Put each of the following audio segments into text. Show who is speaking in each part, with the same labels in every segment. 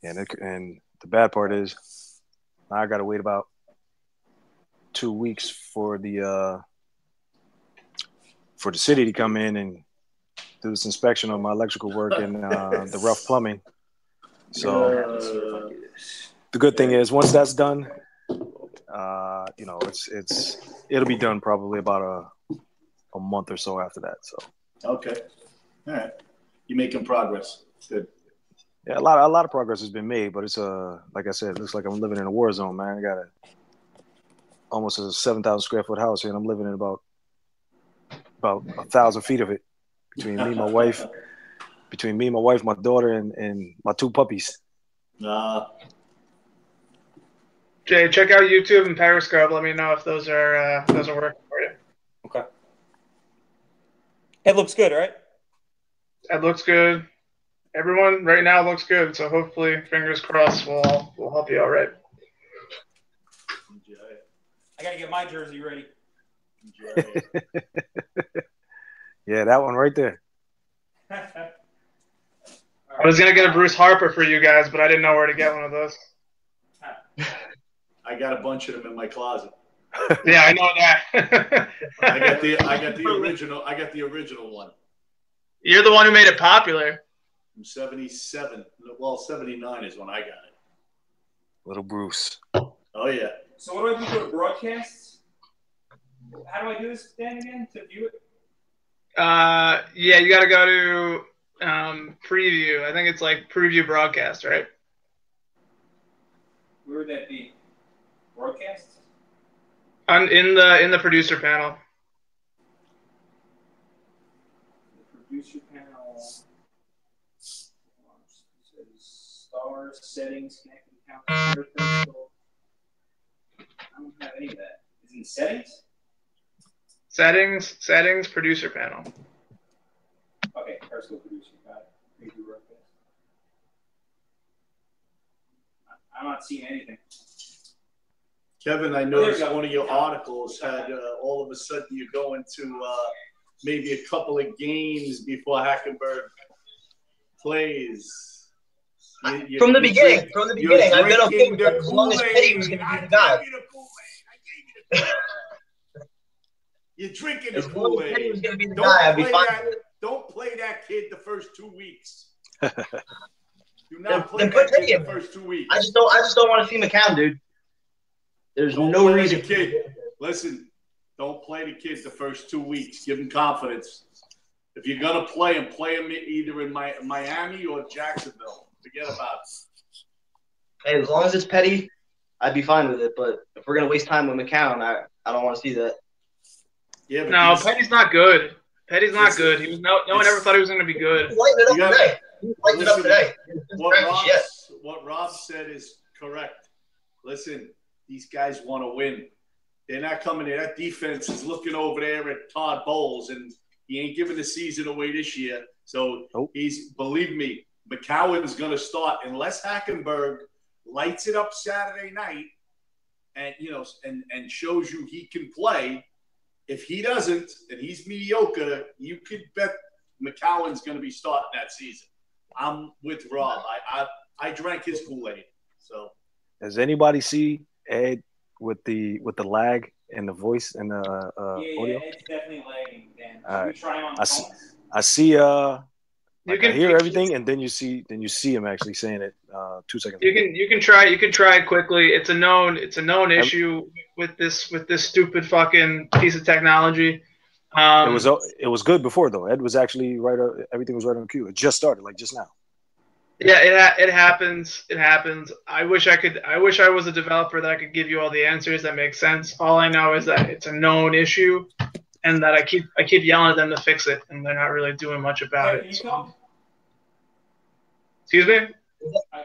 Speaker 1: And the bad part is I got to wait about 2 weeks for the city to come in and do this inspection on my electrical work and the rough plumbing. So the good thing is once that's done, it'll be done probably about a month or so after that. So
Speaker 2: okay, all right, you're making progress. Good.
Speaker 1: Yeah, a lot of progress has been made, but it's like I said, it looks like I'm living in a war zone, man. I got almost a 7,000 square foot house here, and I'm living in about 1,000 feet of it between me and my wife, my daughter, and my 2 puppies.
Speaker 3: Jay, check out YouTube and Periscope. Let me know if those are working for you.
Speaker 4: Okay. It looks good, right?
Speaker 3: It looks good. Everyone right now looks good, so hopefully, fingers crossed, we'll help you out right.
Speaker 4: I gotta get my jersey ready.
Speaker 1: Yeah, that one right there.
Speaker 3: I was gonna get a Bruce Harper for you guys, but I didn't know where to get one of those.
Speaker 2: I got a bunch of them in my closet.
Speaker 3: Yeah, I know that.
Speaker 2: I got the original. I got the original one.
Speaker 3: You're the one who made it popular.
Speaker 2: From 77. Well, 79 is when I got it.
Speaker 1: Little Bruce.
Speaker 2: Oh, yeah.
Speaker 4: So what do I do for broadcasts? How do I do this, Dan, again, to view it?
Speaker 3: Yeah, you got to go to preview. I think it's like preview broadcast, right?
Speaker 4: Where would that be? Broadcast?
Speaker 3: In the producer panel.
Speaker 4: The producer panel. Stars, settings, connecting account, I don't have any of that. Is it in settings?
Speaker 3: Settings, producer panel.
Speaker 4: Okay, Periscope producer, got it. Preview broadcast. I'm not seeing anything.
Speaker 2: Kevin, I noticed one of your articles had all of a sudden you go into maybe a couple of games before Hackenberg plays.
Speaker 5: From the beginning, I've been okay with that as long as Petty was going to be the guy.
Speaker 2: You're drinking the Kool-Aid.
Speaker 5: Petty was going to be the guy, I'd be fine with it.
Speaker 2: Don't play that kid the first 2 weeks. Do not play
Speaker 5: then put
Speaker 2: that
Speaker 5: Petty
Speaker 2: kid
Speaker 5: in
Speaker 2: the first 2 weeks.
Speaker 5: I just don't want to see McCown, dude. There's no reason.
Speaker 2: The kid. Listen, don't play the kid the first 2 weeks. Give him confidence. If you're gonna play him either in Miami or Jacksonville. Forget about it.
Speaker 5: Hey, as long as it's Petty, I'd be fine with it. But if we're gonna waste time with McCown, I don't want to see that.
Speaker 2: Yeah, but
Speaker 3: no, Petty's not good. Petty's not good. He was no one ever thought he was going to be good.
Speaker 5: He lightened it up today.
Speaker 2: What Rob said is correct. Listen, these guys want to win. They're not coming in. That defense is looking over there at Todd Bowles, and he ain't giving the season away this year. So believe me, McCowan's going to start unless Hackenberg lights it up Saturday night and and shows you he can play. If he doesn't and he's mediocre, you could bet McCowan's going to be starting that season. I'm with Rob. I drank his Kool-Aid. So
Speaker 1: does anybody see Ed with the lag in the voice and the audio?
Speaker 4: It's definitely lagging, Dan.
Speaker 1: All right.
Speaker 4: Try on
Speaker 1: I see
Speaker 3: you can
Speaker 1: hear everything, and then you see him actually saying it 2 seconds.
Speaker 3: You can try it quickly. It's a known issue with this stupid fucking piece of technology.
Speaker 1: It was good before though. Ed was actually right. Everything was right on cue. It just started like just now.
Speaker 3: Yeah, it happens. It happens. I wish I was a developer that I could give you all the answers that make sense. All I know is that it's a known issue, and that I keep yelling at them to fix it, and they're not really doing much about it. So. Excuse me?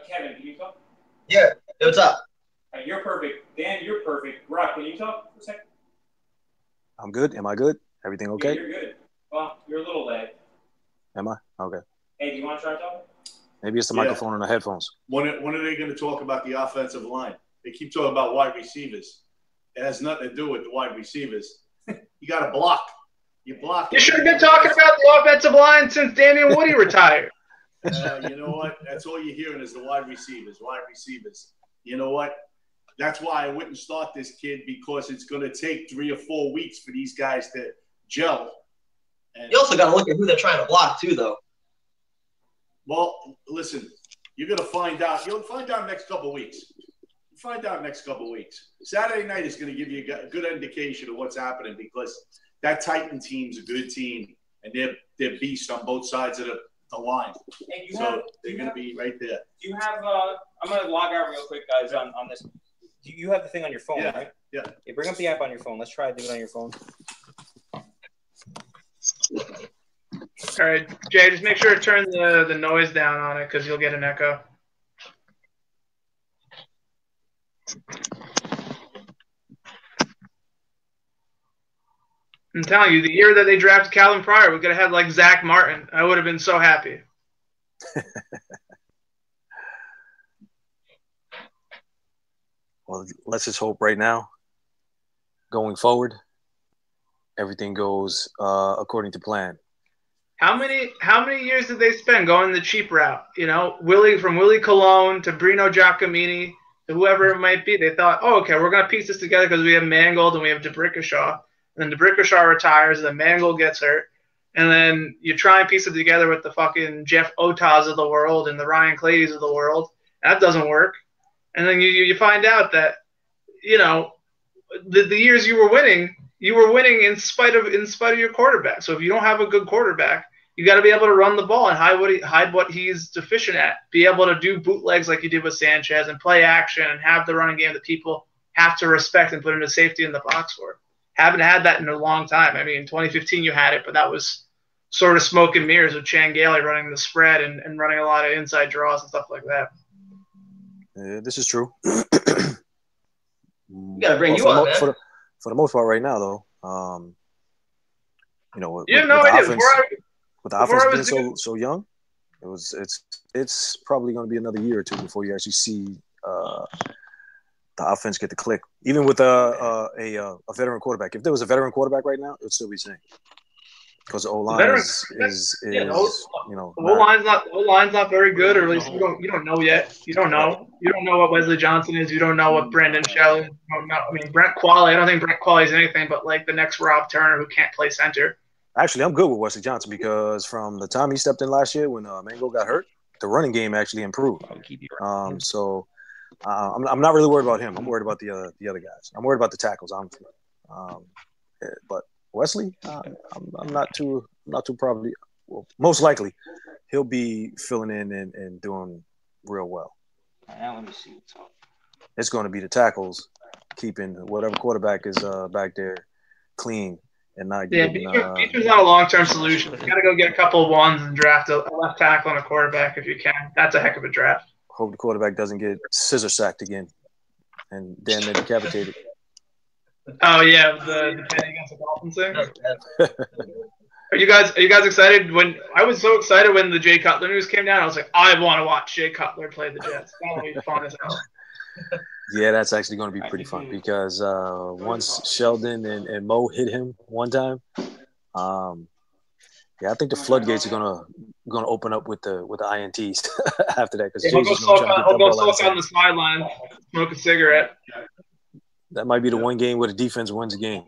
Speaker 4: Kevin, can you talk?
Speaker 5: Yeah. Hey, what's up?
Speaker 4: You're perfect. Dan, you're perfect. Rob, can you talk for a second?
Speaker 1: I'm good. Am I good? Everything okay?
Speaker 4: Yeah, you're good. Well, you're a little late.
Speaker 1: Am I? Okay.
Speaker 4: Hey, do you want to try talking?
Speaker 1: Maybe it's the microphone and the headphones.
Speaker 2: When are they going to talk about the offensive line? They keep talking about wide receivers. It has nothing to do with the wide receivers. You got to block. You block.
Speaker 3: You should have been talking about the offensive line since Damian Woody retired.
Speaker 2: You know what? That's all you're hearing is the wide receivers. You know what? That's why I wouldn't start this kid, because it's going to take 3 or 4 weeks for these guys to gel. And
Speaker 5: You also got to look at who they're trying to block too, though.
Speaker 2: well, listen, you're going to find out. You'll find out next couple of weeks. Saturday night is going to give you a good indication of what's happening, because that Titan team's a good team, and they're beasts on both sides of the line.
Speaker 4: Hey,
Speaker 2: They're going to be right there.
Speaker 4: Do you have? I'm gonna log out real quick, guys, on this. You have the thing on your phone,
Speaker 2: Yeah,
Speaker 4: right?
Speaker 2: yeah.
Speaker 4: Hey, bring up the app on your phone. Let's try to do it on your phone.
Speaker 3: All right, Jay, just make sure to turn the noise down on it, because you'll get an echo. I'm telling you, the year that they drafted Calvin Pryor, we could have had like Zach Martin. I would have been so happy.
Speaker 1: Well, let's just hope right now, going forward, everything goes according to plan.
Speaker 3: How many years did they spend going the cheap route? You know, from Willie Colon to Bruno Giacomini to whoever it might be. They thought, oh, okay, we're going to piece this together because we have Mangold and we have DeBrickashaw. And then DeBrickashaw retires, and then Mangold gets hurt. And then you try and piece it together with the fucking Jeff Otaz of the world and the Ryan Clady's of the world. That doesn't work. And then you find out that, you know, the years you were winning in spite of your quarterback. So if you don't have a good quarterback, you got to be able to run the ball and hide what he's deficient at. Be able to do bootlegs like you did with Sanchez and play action and have the running game that people have to respect and put into safety in the box for. Haven't had that in a long time. I mean, in 2015 you had it, but that was sort of smoke and mirrors with Chan Gailey running the spread and running a lot of inside draws and stuff like that.
Speaker 1: Yeah, this is true.
Speaker 5: You got to bring you on, man.
Speaker 1: For the most part right now, though, you know, with the offense being so young, it's probably going to be another year or two before you actually see the offense get the click. Even with a veteran quarterback, if there was a veteran quarterback right now, it would still be the same. Because the O-line is you know,
Speaker 3: O-line's not very good, or at least you don't know yet. You don't know what Wesley Johnson is. You don't know what Brandon Shell is. I mean, Brent Qualley. I don't think Brent Qualley is anything but like the next Rob Turner who can't play center.
Speaker 1: Actually, I'm good with Wesley Johnson, because from the time he stepped in last year when Mango got hurt, the running game actually improved. So I'm not really worried about him. I'm worried about the other guys. I'm worried about the tackles, honestly. But Wesley, I'm not too probably. Well, most likely, he'll be filling in and doing real well.
Speaker 4: Now let me see what's up.
Speaker 1: It's going to be the tackles keeping whatever quarterback is back there clean and not getting.
Speaker 3: Yeah, Beecher's not a long-term solution. You got to go get a couple of ones and draft a left tackle and a quarterback if you can. That's a heck of a draft.
Speaker 1: Hope the quarterback doesn't get scissor sacked again and damn near decapitated.
Speaker 3: Oh yeah, the penny against the Dolphins thing. Are you guys excited? I was so excited when the Jay Cutler news came down. I was like, I want to watch Jay Cutler play the Jets. That'll be fun as hell.
Speaker 1: Yeah, that's actually going to be pretty fun, because once Sheldon and Mo hit him one time, I think the floodgates are gonna open up with the INTs after that, because
Speaker 3: I'll go sulk on the sideline, smoke a cigarette.
Speaker 1: That might be the one game where the defense wins a game.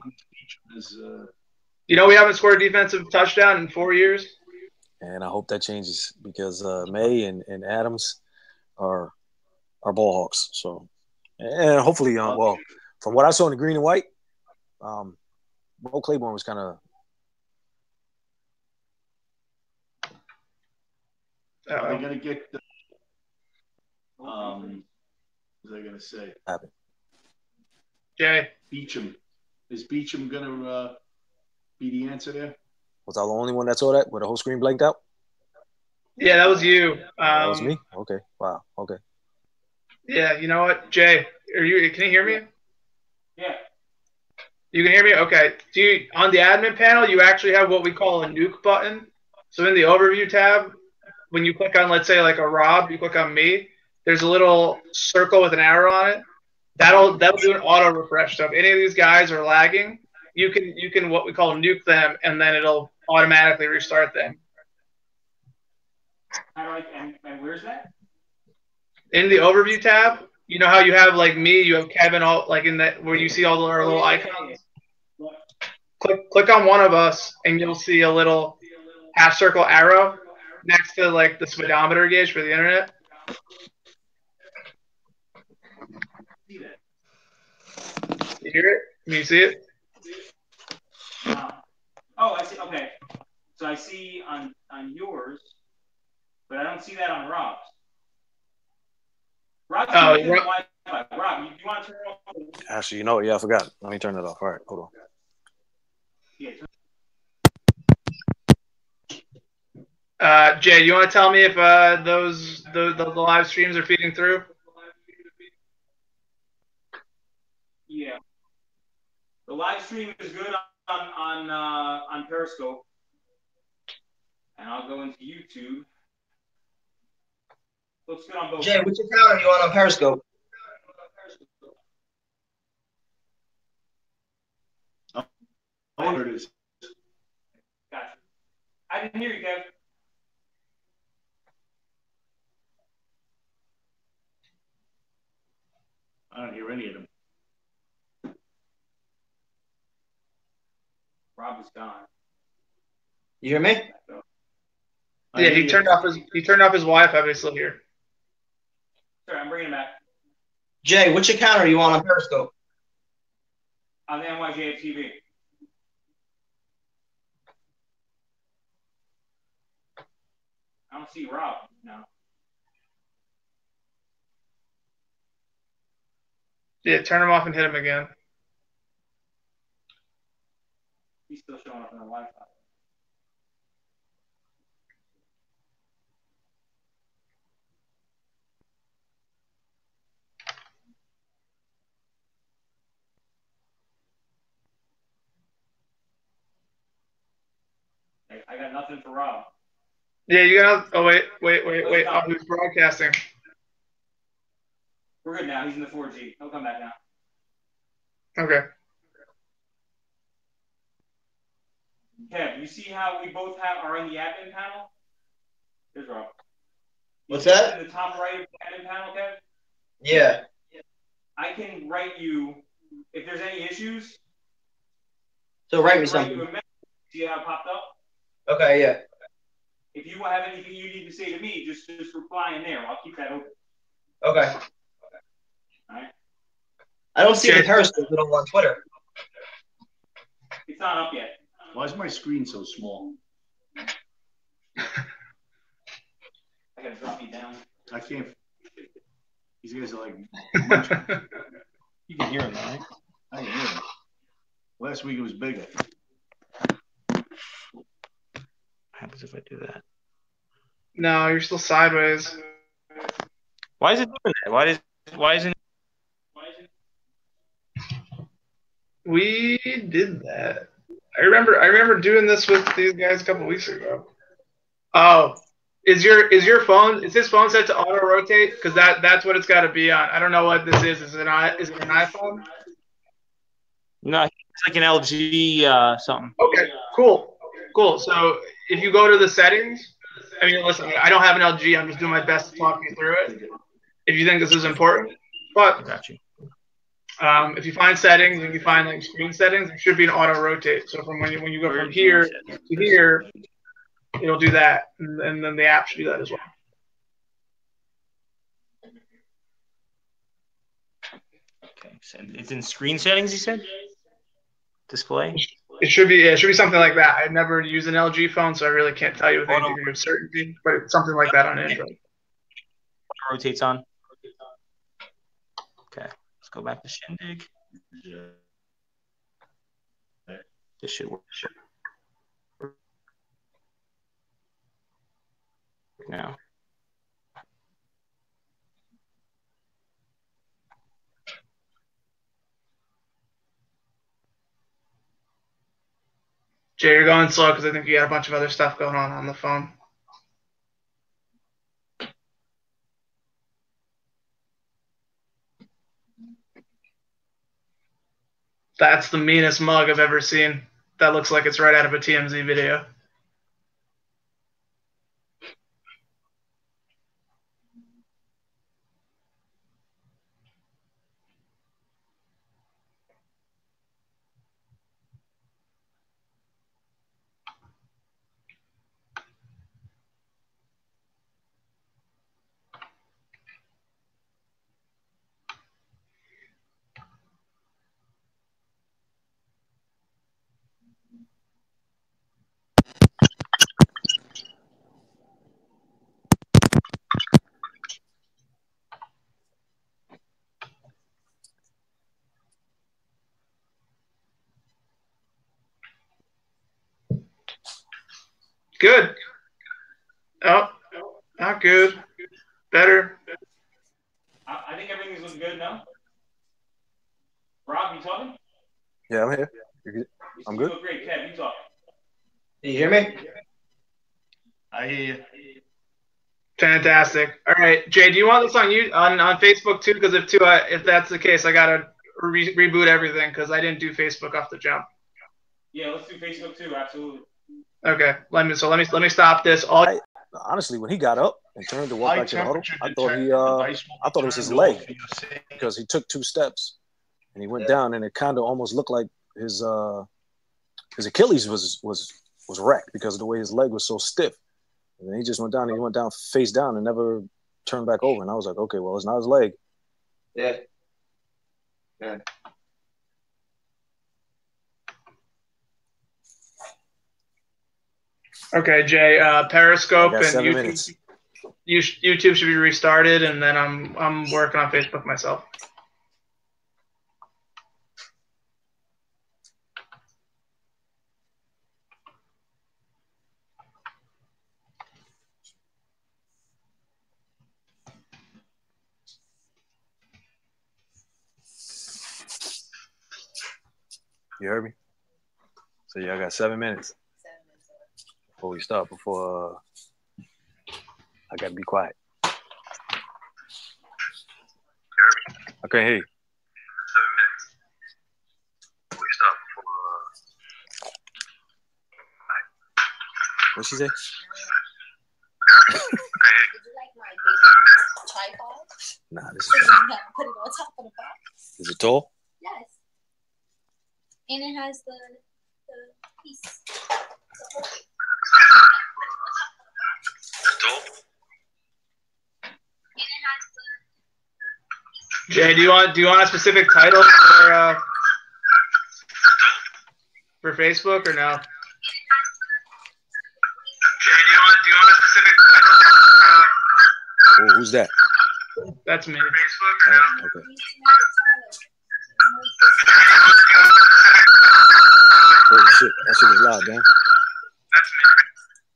Speaker 3: You know, we haven't scored a defensive touchdown in 4 years.
Speaker 1: And I hope that changes, because May and Adams are ball hawks. So, and hopefully, well, from what I saw in the green and white, Mo Claiborne was kind of.
Speaker 2: Are they going to get the what was I going to say?
Speaker 1: Happen.
Speaker 3: Jay.
Speaker 2: Beecham. Is Beecham going to be the answer there?
Speaker 1: Was I the only one that saw that, where the whole screen blanked out?
Speaker 3: Yeah, that was you.
Speaker 1: That was me? Okay. Wow. Okay.
Speaker 3: Yeah, you know what? Jay, can you hear me?
Speaker 4: Yeah.
Speaker 3: You can hear me? Okay. On the admin panel, you actually have what we call a nuke button. So in the overview tab, when you click on, let's say, like a Rob, you click on me, there's a little circle with an arrow on it. That'll do an auto refresh. So if any of these guys are lagging, you can what we call nuke them, and then it'll automatically restart them.
Speaker 4: How do I? And where's that?
Speaker 3: In the overview tab, you know how you have like me, you have Kevin, all like in that where you see all our little icons. Click on one of us, and you'll see a little half circle arrow next to like the speedometer gauge for the internet. You hear it? Can you see it?
Speaker 4: Oh, I see. Okay, so I see on yours, but I don't see that on Rob's. Rob's Wi-Fi. Rob, you want to turn it off?
Speaker 1: Actually, you know what? Yeah, I forgot. Let me turn it off. All right, hold on.
Speaker 3: Jay, you want to tell me if the live streams are feeding through?
Speaker 4: Yeah, the live stream is good on Periscope, and I'll go into YouTube. Looks good on both.
Speaker 5: Jay, which account are you on Periscope?
Speaker 2: I wonder it is.
Speaker 4: Gotcha. I didn't hear you, Kev.
Speaker 2: I don't hear any of them.
Speaker 4: Rob is gone.
Speaker 5: You hear me?
Speaker 3: Yeah, he turned off his Wi-Fi, but he's still here.
Speaker 4: Sorry, I'm bringing him back.
Speaker 5: Jay, which account are you on Periscope?
Speaker 4: On the NYJ TV. I don't see Rob now.
Speaker 3: Yeah, turn him off and hit him again.
Speaker 4: He's still showing up on the Wi-Fi. I got nothing for Rob.
Speaker 3: Yeah, you got. Oh wait. Oh, who's broadcasting?
Speaker 4: We're good now. He's in the 4G. He'll come back now.
Speaker 3: Okay.
Speaker 4: Kev, you see how we both are in the admin panel? Here's Rob.
Speaker 5: What's that?
Speaker 4: In the top right of the admin panel, Kev?
Speaker 5: Yeah.
Speaker 4: I can write you if there's any issues.
Speaker 5: So write me something.
Speaker 4: See how it popped up?
Speaker 5: Okay, yeah.
Speaker 4: If you have anything you need to say to me, just reply in there. I'll keep that open.
Speaker 5: Okay.
Speaker 4: All right.
Speaker 5: I don't see the Periscope at all on Twitter.
Speaker 4: It's not up yet.
Speaker 2: Why is my screen so small?
Speaker 4: I gotta drop you down.
Speaker 2: I can't. These guys are like.
Speaker 1: You can hear him, right?
Speaker 2: I can hear him. Last week it was bigger.
Speaker 1: What happens if I do that?
Speaker 3: No, you're still sideways.
Speaker 6: Why is it doing that? Why isn't
Speaker 3: We did that. I remember doing this with these guys a couple weeks ago. Oh, is his phone set to auto rotate? Because that's what it's got to be on. I don't know what this is. Is it an iPhone?
Speaker 6: No, it's like an LG something.
Speaker 3: Okay, cool. So if you go to the settings, I mean, listen, I don't have an LG. I'm just doing my best to talk you through it. If you think this is important, but
Speaker 6: I got you.
Speaker 3: If you find settings and you find like screen settings, there should be an auto rotate. So from when you go from here to here, it'll do that, and then the app should do that as well.
Speaker 6: Okay, so it's in screen settings. You said display.
Speaker 3: It should be something like that. I've never used an LG phone, so I really can't tell you with any degree of certainty. But it's something like that on Android.
Speaker 6: Auto rotates on. Okay. Go back to Shindig. This should work. Now.
Speaker 3: Jay, you're going slow because I think you got a bunch of other stuff going on the phone. That's the meanest mug I've ever seen. That looks like it's right out of a TMZ video. Good. Oh, not good. Better.
Speaker 6: I think everything's looking good now. Rob, you talking?
Speaker 1: Yeah, I'm here. You're good? I'm good.
Speaker 6: You look great. Kev, you talking?
Speaker 5: Can you hear me?
Speaker 2: I hear you.
Speaker 3: Fantastic. All right, Jay, do you want this on you on Facebook too? Because if that's the case, I gotta reboot everything because I didn't do Facebook off the jump.
Speaker 6: Yeah, let's do Facebook too. Absolutely.
Speaker 3: Okay. Let me stop this.
Speaker 1: Honestly, when he got up and turned to walk back to the huddle, I thought it was his leg because he took 2 steps and he went down, and it kind of almost looked like his Achilles was wrecked because of the way his leg was so stiff. And then he just went down. And he went down face down and never turned back over. And I was like, okay, well, it's not his leg.
Speaker 5: Yeah. Yeah.
Speaker 3: Okay, Jay. Periscope and
Speaker 1: 7
Speaker 3: YouTube.
Speaker 1: minutes.
Speaker 3: YouTube should be restarted, and then I'm working on Facebook myself.
Speaker 1: You heard me? So yeah, I got 7 minutes before we start. Before I gotta be quiet. I can't hear you. 7 minutes before we start. What'd she say?
Speaker 7: Would you like my bigger tripod?
Speaker 1: Nah, this
Speaker 7: So
Speaker 1: is.
Speaker 7: you can put it on top of the box?
Speaker 1: Is it tall?
Speaker 7: Yes. And it has the piece.
Speaker 3: Jay, do you want a specific title for Facebook or no? Jay, do you want a specific title?
Speaker 1: Oh, who's that?
Speaker 3: That's me.
Speaker 1: Facebook or no? Okay. Holy shit, that shit was loud, man.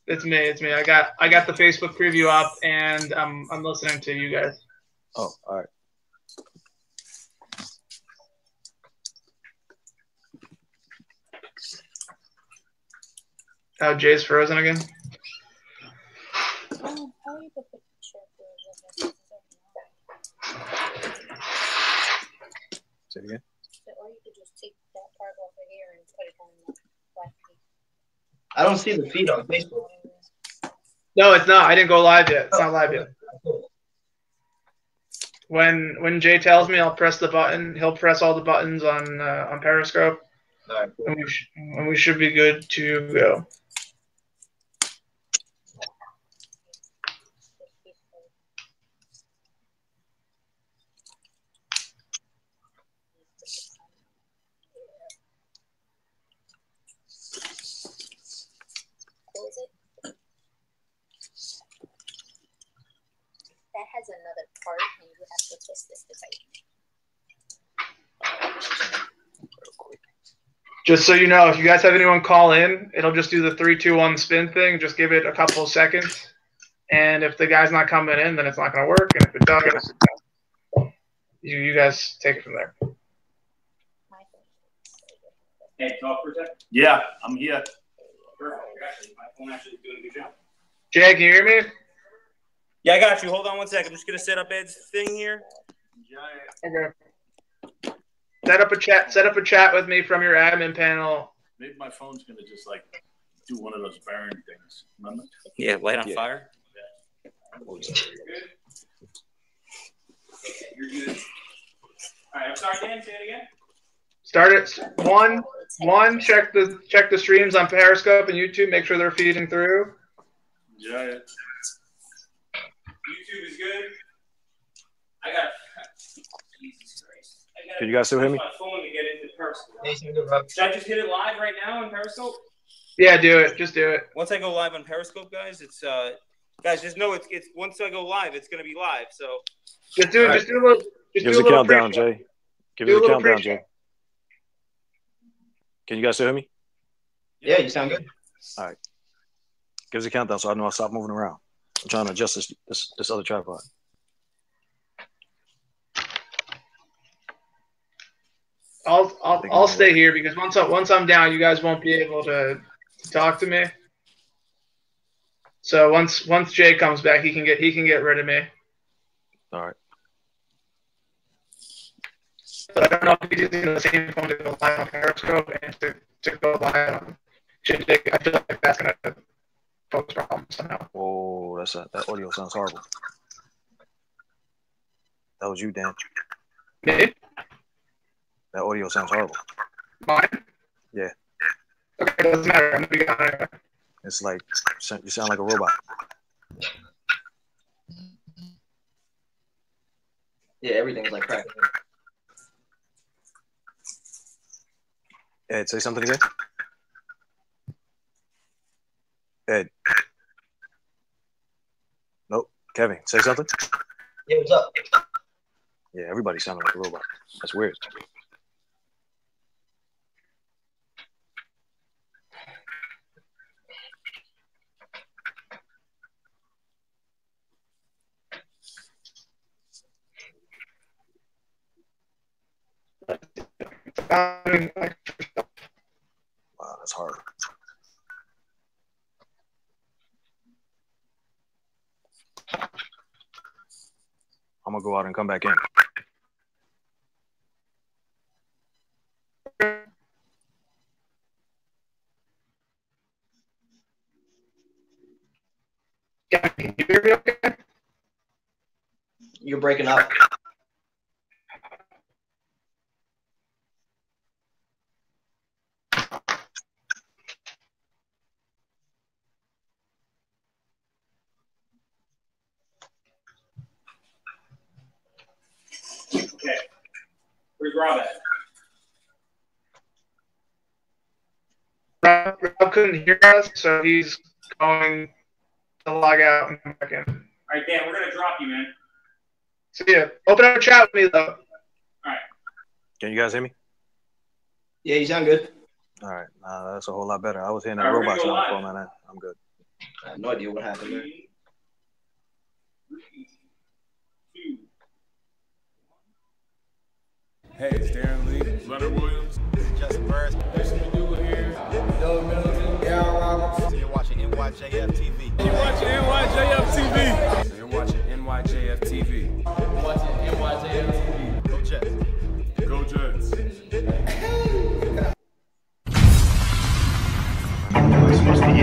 Speaker 3: It's me. I got the Facebook preview up, and I'm listening to you guys.
Speaker 1: Oh, all right.
Speaker 3: Oh, Jay's frozen again.
Speaker 1: Say it again.
Speaker 7: Or you could just take that part off of here and put it on the black piece.
Speaker 5: I don't see the feed on Facebook.
Speaker 3: No, it's not. I didn't go live yet. It's not live yet. When Jay tells me, I'll press the button. He'll press all the buttons on Periscope,
Speaker 5: Right.
Speaker 3: and we should be good to go.
Speaker 7: Close it. That has another part, and you have to twist this to tighten.
Speaker 3: Just so you know, if you guys have anyone call in, it'll just do the 3, 2, 1 spin thing. Just give it a couple of seconds, and if the guy's not coming in, then it's not going to work. And if it does, you guys take it from there.
Speaker 6: Hey, talk for a second.
Speaker 2: Yeah, I'm here.
Speaker 6: Perfect. My phone actually is doing a good job.
Speaker 3: Jay, can you hear me?
Speaker 6: Yeah, I got you. Hold on one second. I'm just gonna set up Ed's thing here.
Speaker 3: Okay. Set up a chat with me from your admin panel.
Speaker 2: Maybe my phone's gonna just like do one of those burn things. Remember?
Speaker 6: Yeah, light on fire.
Speaker 2: Yeah.
Speaker 6: You're good. All right, I'm sorry, Dan. Say it again.
Speaker 3: Start it. One. Check the streams on Periscope and YouTube. Make sure they're feeding through.
Speaker 2: Yeah.
Speaker 6: YouTube is good. I got. Jesus Christ.
Speaker 1: Can you guys still hear me?
Speaker 6: My phone to get into Periscope. Should I just hit it live right now on Periscope?
Speaker 3: Yeah, do it. Just do it.
Speaker 6: Once I go live on Periscope, guys, it's guys, just know it's once I go live, it's gonna be live. So
Speaker 3: just do it. Just do a little.
Speaker 1: Give us a countdown, Jay. Give us a countdown, Jay. Can you guys still hear me?
Speaker 5: Yeah, you sound good.
Speaker 1: All right. Give us a countdown so I know I'll stop moving around. I'm trying to adjust this other tripod.
Speaker 3: I'll stay here because once I'm down, you guys won't be able to talk to me. So once Jay comes back, he can get rid of me.
Speaker 1: All right.
Speaker 3: But I don't know if he's using the same phone to go live on Periscope and to go live on Shindig. I feel like that's gonna pose problems somehow.
Speaker 1: Oh, that audio sounds horrible. That was you, Dan.
Speaker 3: Me?
Speaker 1: That audio sounds horrible.
Speaker 3: Mine?
Speaker 1: Yeah.
Speaker 3: Okay, it doesn't matter. I'm gonna be on it.
Speaker 1: It's like you sound like a robot.
Speaker 5: Yeah, everything's like cracking.
Speaker 1: Ed, say something again. Ed. Nope. Kevin, say something.
Speaker 5: Yeah, what's up?
Speaker 1: Yeah, everybody sounding like a robot. That's weird. Wow, that's hard. I'm gonna go out and come back in.
Speaker 3: Can you hear me okay?
Speaker 5: You're breaking up.
Speaker 4: Okay. Where's Rob at?
Speaker 3: Rob couldn't hear us, so he's going to log out and come back in.
Speaker 4: All right, Dan, we're gonna drop you, man.
Speaker 3: See ya. Open up a chat with me though.
Speaker 4: All right.
Speaker 1: Can you guys hear me?
Speaker 5: Yeah, you sound good.
Speaker 1: All right. That's a whole lot better. I was hearing that
Speaker 4: All right,
Speaker 1: robot
Speaker 4: we're gonna
Speaker 1: sound
Speaker 4: go
Speaker 1: for a minute. I'm good.
Speaker 5: I have no idea what happened there.
Speaker 4: 3, 2.
Speaker 8: Hey, it's Darren Lee, Leonard Williams, Justin Burris, Jason Medula here, Doug Middleton, Darren Roberts. So you're watching NYJF TV. You're watching NYJF TV. So you're watching NYJF TV. You're watching NYJF TV. Go Jets. Go Jets.
Speaker 6: It's supposed to be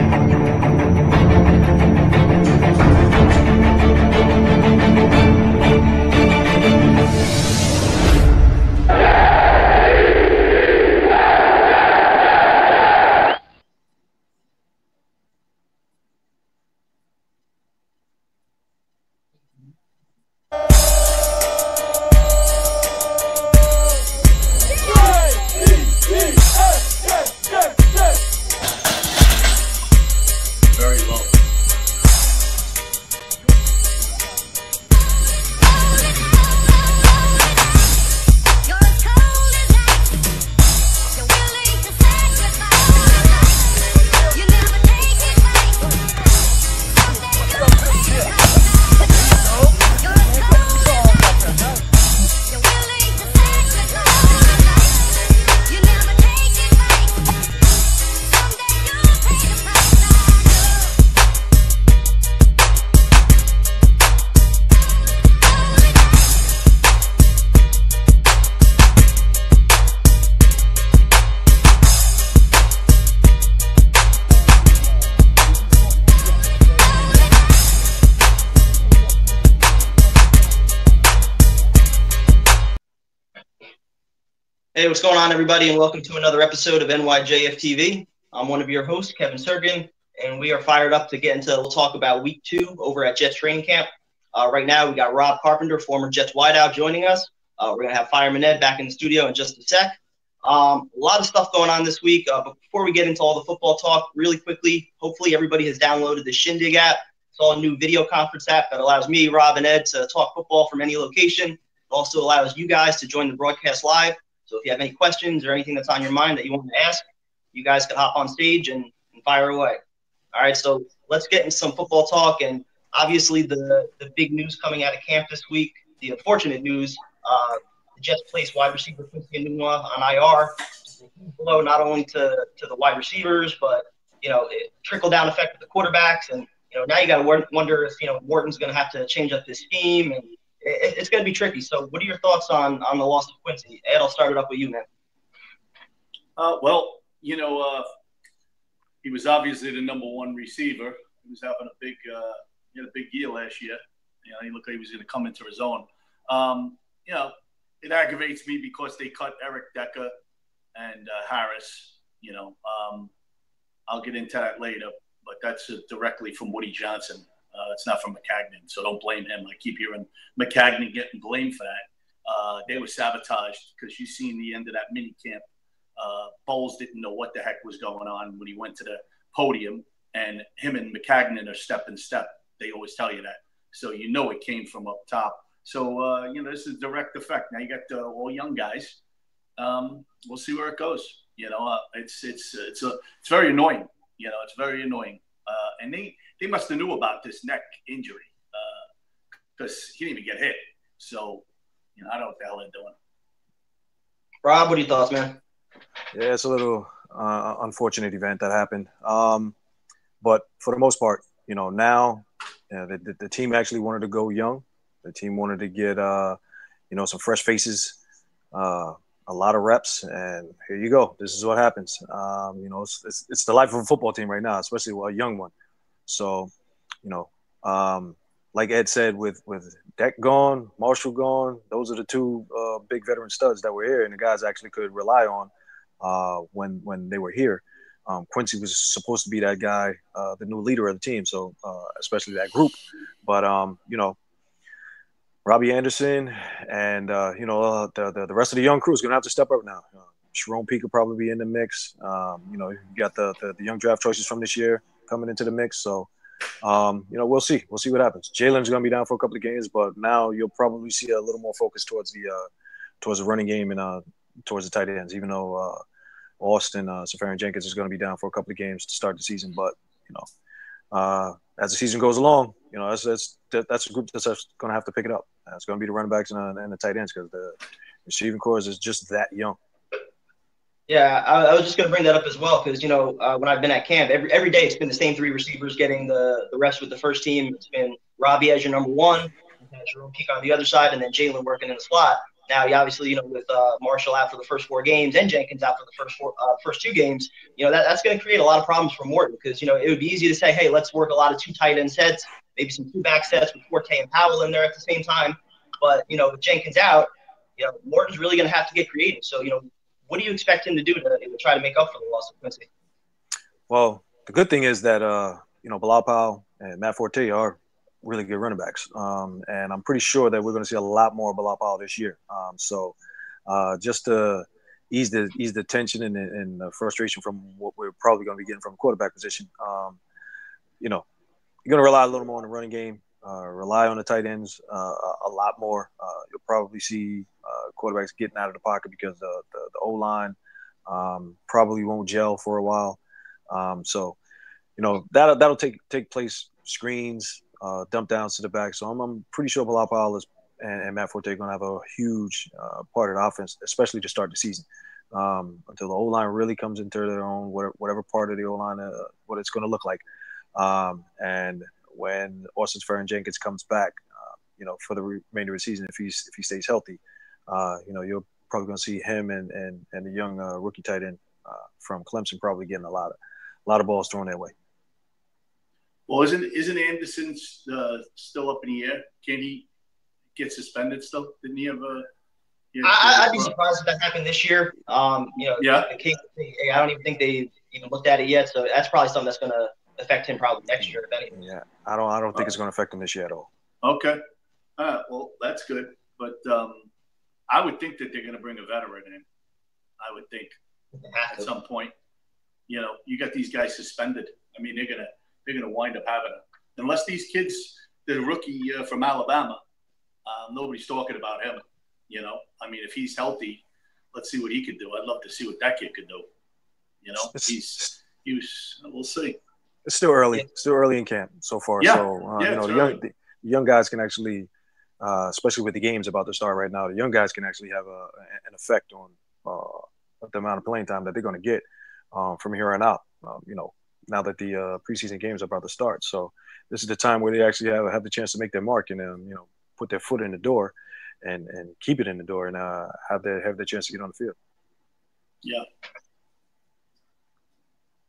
Speaker 2: Very low.
Speaker 5: Hey, what's going on, everybody, and welcome to another episode of NYJF TV. I'm one of your hosts, Kevin Sergin, and we are fired up to get into, we'll talk about week 2 over at Jets training camp. Right now, we got Rob Carpenter, former Jets wideout, joining us. We're going to have Fireman Ed back in the studio in just a sec. A lot of stuff going on this week, but before we get into all the football talk, really quickly, hopefully everybody has downloaded the Shindig app. It's all a new video conference app that allows me, Rob, and Ed to talk football from any location. It also allows you guys to join the broadcast live. So if you have any questions or anything that's on your mind that you want to ask, you guys can hop on stage and fire away. All right, so let's get into some football talk. And obviously the big news coming out of camp this week, the unfortunate news, the Jets placed wide receiver Quincy Enunwa on IR. Just a huge blow not only to the wide receivers, but, it trickle-down effect with the quarterbacks. And, now you got to wonder if, Morton's going to have to change up his scheme. And it's going to be tricky. So what are your thoughts on the loss of Quincy? Ed, I'll start it up with you, man.
Speaker 2: Well, he was obviously the number one receiver. He was having he had a big year last year. He looked like he was going to come into his own. It aggravates me because they cut Eric Decker and Harris. I'll get into that later, but that's directly from Woody Johnson. It's not from McCagnon, so don't blame him. I keep hearing McCagnon getting blamed for that. They were sabotaged because you seen the end of that mini camp. Bowles didn't know what the heck was going on when he went to the podium, and him and McCagnon are step in step. They always tell you that. So it came from up top. So, this is a direct effect. Now you got all young guys. We'll see where it goes. It's very annoying. It's very annoying. And they must have knew about this neck injury because he didn't even get hit. So, I don't know what the hell they're doing.
Speaker 5: Rob, what are your thoughts, man?
Speaker 1: Yeah, it's a little unfortunate event that happened. But for the most part, now the team actually wanted to go young. The team wanted to get, some fresh faces, a lot of reps, and here you go. This is what happens. It's the life of a football team right now, especially a young one. So, like Ed said, with Deck gone, Marshall gone, those are the two big veteran studs that were here, and the guys actually could rely on when they were here. Quincy was supposed to be that guy, the new leader of the team, so especially that group. But, Robbie Anderson and, the rest of the young crew is going to have to step up now. Sharon Peak will probably be in the mix. You got the young draft choices from this year coming into the mix. So, we'll see. We'll see what happens. Jalen's going to be down for a couple of games, but now you'll probably see a little more focus towards the running game and towards the tight ends, even though Austin, Safarian Jenkins is going to be down for a couple of games to start the season. But, as the season goes along, that's a group that's going to have to pick it up. It's going to be the running backs and the tight ends because the receiving corps is just that young.
Speaker 5: Yeah, I was just going to bring that up as well because, when I've been at camp, every day it's been the same three receivers getting the reps with the first team. It's been Robbie as your number one, Jerome Peak on the other side, and then Jalen working in the slot. Now, obviously, with Marshall out for the first 4 games and Jenkins out for the first 2 games, that's going to create a lot of problems for Morton because, it would be easy to say, hey, let's work a lot of 2 tight end sets, maybe some 2 back sets with Forte and Powell in there at the same time. But, with Jenkins out, Morton's really going to have to get creative. So, what do you expect him to do to try to make up for the loss of Quincy?
Speaker 1: Well, the good thing is that, Bilal Powell and Matt Forte are really good running backs. And I'm pretty sure that we're going to see a lot more Bilal Powell this year. So just to ease the tension and the frustration from what we're probably going to be getting from quarterback position, you're going to rely a little more on the running game, rely on the tight ends a lot more. You'll probably see quarterbacks getting out of the pocket because the O-line probably won't gel for a while. So, that'll take place, screens, dump downs to the back. So I'm pretty sure Bilal Powell and Matt Forte are going to have a huge part of the offense, especially to start the season, until the O-line really comes into their own, whatever part of the O-line, what it's going to look like. And when Austin Safarian Jenkins comes back, for the remainder of the season, if he stays healthy, you're probably going to see him and the young rookie tight end from Clemson probably getting a lot of balls thrown their way.
Speaker 2: Well, isn't Anderson still up in the air? Can he get suspended still? Didn't he have a?
Speaker 5: I'd be surprised if that happened this year.
Speaker 2: Yeah.
Speaker 5: The case, I don't even think they even looked at it yet. So that's probably something that's going to affect him probably next year, if anything.
Speaker 1: Yeah, I don't think it's going to affect him this year at all.
Speaker 2: Okay. Well, that's good. But I would think that they're going to bring a veteran in. I would think at some point. You got these guys suspended. I mean, they're gonna wind up having unless these kids, the rookie from Alabama, nobody's talking about him. I mean, if he's healthy, let's see what he could do. I'd love to see what that kid could do. We'll see.
Speaker 1: It's still early. Still early in camp so far.
Speaker 2: Yeah.
Speaker 1: So the young guys can actually, especially with the games about to start right now, the young guys can actually have an effect on the amount of playing time that they're going to get from here on out. Now that the preseason games are about to start, so this is the time where they actually have the chance to make their mark and put their foot in the door and keep it in the door and have the chance to get on the field.
Speaker 2: Yeah.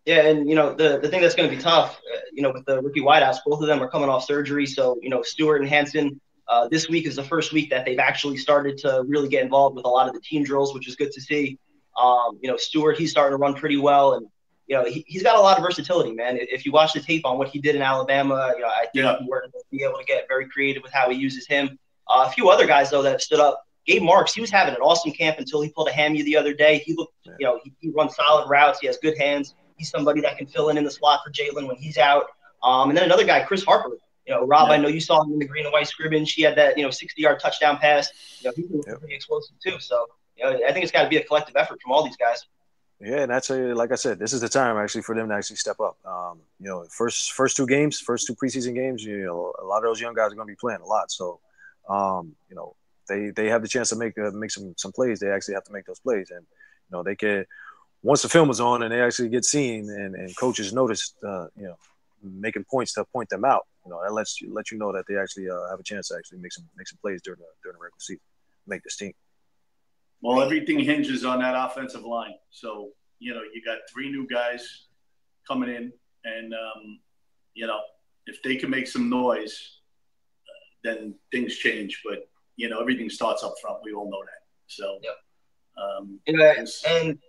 Speaker 5: Yeah, and the thing that's going to be tough, with the rookie wideouts, both of them are coming off surgery. So Stewart and Hansen, this week is the first week that they've actually started to really get involved with a lot of the team drills, which is good to see. Stewart, he's starting to run pretty well, and he's got a lot of versatility, man. If you watch the tape on what he did in Alabama, I think we're going to be able to get very creative with how he uses him. A few other guys though that have stood up. Gabe Marks, he was having an awesome camp until he pulled a hammy the other day. He looked, he runs solid routes. He has good hands. He's somebody that can fill in the slot for Jalen when he's out. And then another guy, Chris Harper. Rob, I know you saw him in the green and white scrimmage. He had that 60-yard touchdown pass. He's pretty explosive too. So I think it's got to be a collective effort from all these guys.
Speaker 1: Yeah, and that's like I said, this is the time actually for them to actually step up. First two preseason games, a lot of those young guys are going to be playing a lot. So, they have the chance to make some plays. They actually have to make those plays, and they can. Once the film is on and they actually get seen and coaches notice, making points to point them out, that lets you know that they actually have a chance to actually make some plays during the regular season, make this team.
Speaker 2: Well, everything hinges on that offensive line. So, you got 3 new guys coming in, and, if they can make some noise, then things change. But, everything starts up front. We all know that. So,
Speaker 5: and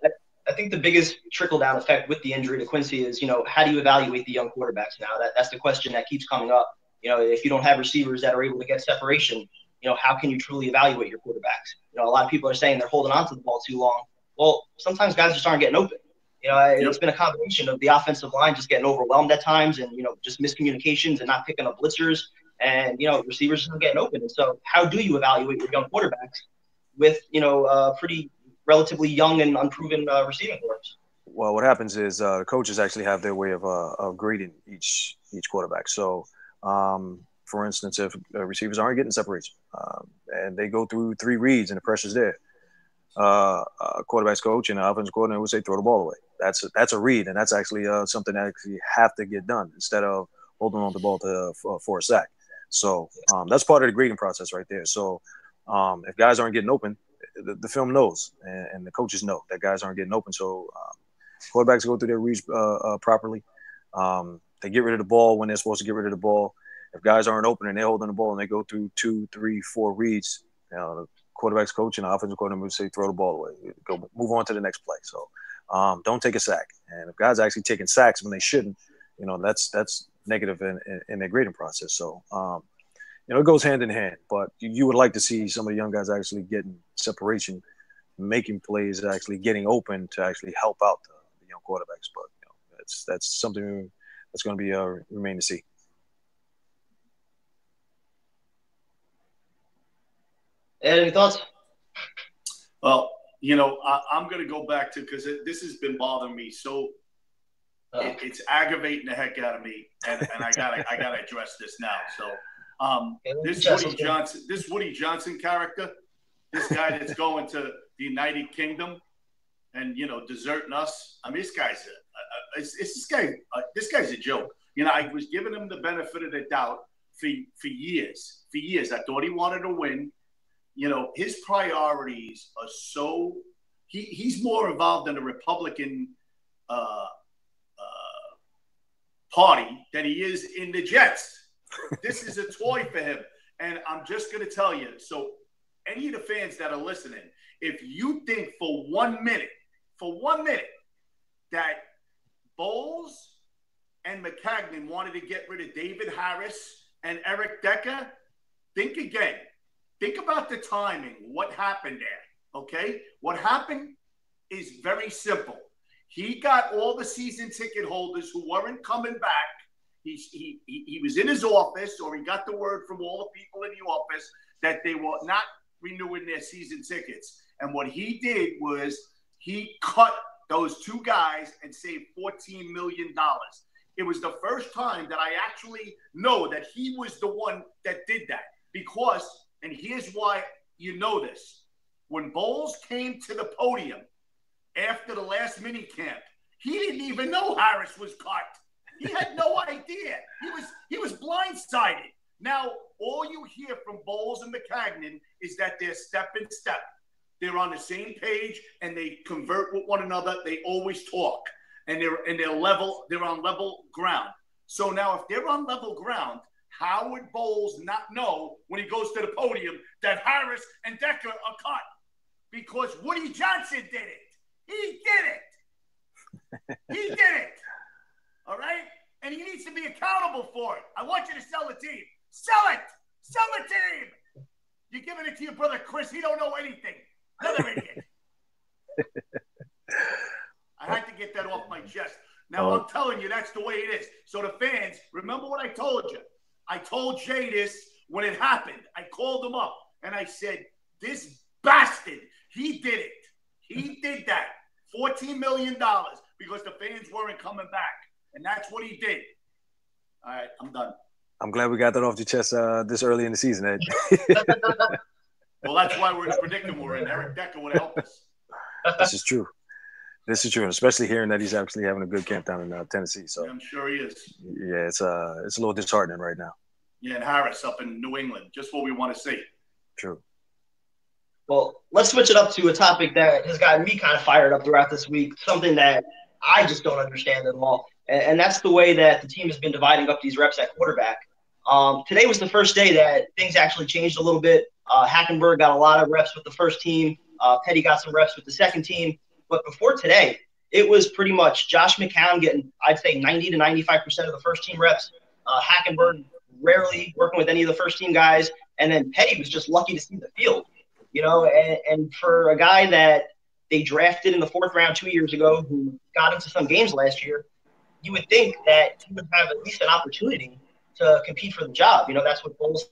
Speaker 5: I think the biggest trickle-down effect with the injury to Quincy is, how do you evaluate the young quarterbacks now? That's the question that keeps coming up. If you don't have receivers that are able to get separation, how can you truly evaluate your quarterbacks? A lot of people are saying they're holding on to the ball too long. Well, sometimes guys just aren't getting open. It's been a combination of the offensive line just getting overwhelmed at times and, just miscommunications and not picking up blitzers and, receivers not getting open. And so how do you evaluate your young quarterbacks with, pretty relatively young and unproven receiving corps?
Speaker 1: Well, what happens is coaches actually have their way of grading each quarterback. So, for instance, if receivers aren't getting separation and they go through 3 reads and the pressure's there, quarterback's coach and the offensive coordinator would say throw the ball away. That's a read, and that's actually something that actually have to get done instead of holding on to the ball for a sack. So that's part of the grading process right there. So if guys aren't getting open, the film knows, and the coaches know that guys aren't getting open. So quarterbacks go through their reads properly. They get rid of the ball when they're supposed to get rid of the ball. If guys aren't open and they're holding the ball and they go through 2, 3, 4 reads, the quarterback's coach and the offensive coordinator would say throw the ball away, move on to the next play. So don't take a sack. And if guys are actually taking sacks when they shouldn't, that's negative in their grading process. So it goes hand in hand. But you would like to see some of the young guys actually getting separation, making plays, actually getting open to actually help out the young quarterbacks. But that's something that's going to be remain to see.
Speaker 5: Ed, any thoughts?
Speaker 2: Well, I'm going to go back to, because this has been bothering me. So it's aggravating the heck out of me, and I gotta address this now. So this Woody Johnson character, this guy that's going to the United Kingdom and deserting us. I mean, this guy's a joke. I was giving him the benefit of the doubt for years. For years, I thought he wanted to win. His priorities are so he's more involved in the Republican party than he is in the Jets. This is a toy for him. And I'm just going to tell you, so any of the fans that are listening, if you think for one minute that Bowles and McCagnon wanted to get rid of David Harris and Eric Decker, think again. Think about the timing, what happened there, okay? What happened is very simple. He got all the season ticket holders who weren't coming back. He was in his office, or he got the word from all the people in the office that they were not renewing their season tickets. And what he did was he cut those 2 guys and saved $14 million. It was the first time that I actually know that he was the one that did that. Because, and here's why you know this. When Bowles came to the podium after the last mini camp, he didn't even know Harris was cut. He had no idea. He was blindsided. Now, all you hear from Bowles and McCagnon is that they're step in step. They're on the same page and they convert with one another. They always talk. And they're on level ground. So now if they're on level ground, how would Bowles not know when he goes to the podium that Harris and Decker are cut? Because Woody Johnson did it. He did it. He did it. All right? And he needs to be accountable for it. I want you to sell the team. Sell it. Sell the team. You're giving it to your brother Chris. He don't know anything. Another idiot. I had to get that off my chest. Now, I'm telling you, that's the way it is. So the fans, remember what I told you. I told Jay this when it happened. I called him up, and I said, this bastard, he did it. He did that. $14 million because the fans weren't coming back. And that's what he did. All right, I'm done.
Speaker 1: I'm glad we got that off your chest this early in the season, Ed.
Speaker 2: Well, that's why we're in the predicament we're in. Eric Decker would help us.
Speaker 1: This is true. This is true, and especially hearing that he's actually having a good camp down in Tennessee. So
Speaker 2: I'm sure he is.
Speaker 1: Yeah, it's a little disheartening right now.
Speaker 2: Yeah, and Harris up in New England, just what we want to see.
Speaker 1: True.
Speaker 5: Well, let's switch it up to a topic that has gotten me kind of fired up throughout this week, something that I just don't understand at all, and that's the way that the team has been dividing up these reps at quarterback. Today was the first day that things actually changed a little bit. Hackenberg got a lot of reps with the first team. Petty got some reps with the second team. But before today, it was pretty much Josh McCown getting, I'd say, 90 to 95% of the first team reps. Hackenberg rarely working with any of the first team guys. And then Petty was just lucky to see the field, you know. And for a guy that they drafted in the 4th round 2 years ago who got into some games last year, you would think that he would have at least an opportunity to compete for the job. You know, that's what Bowles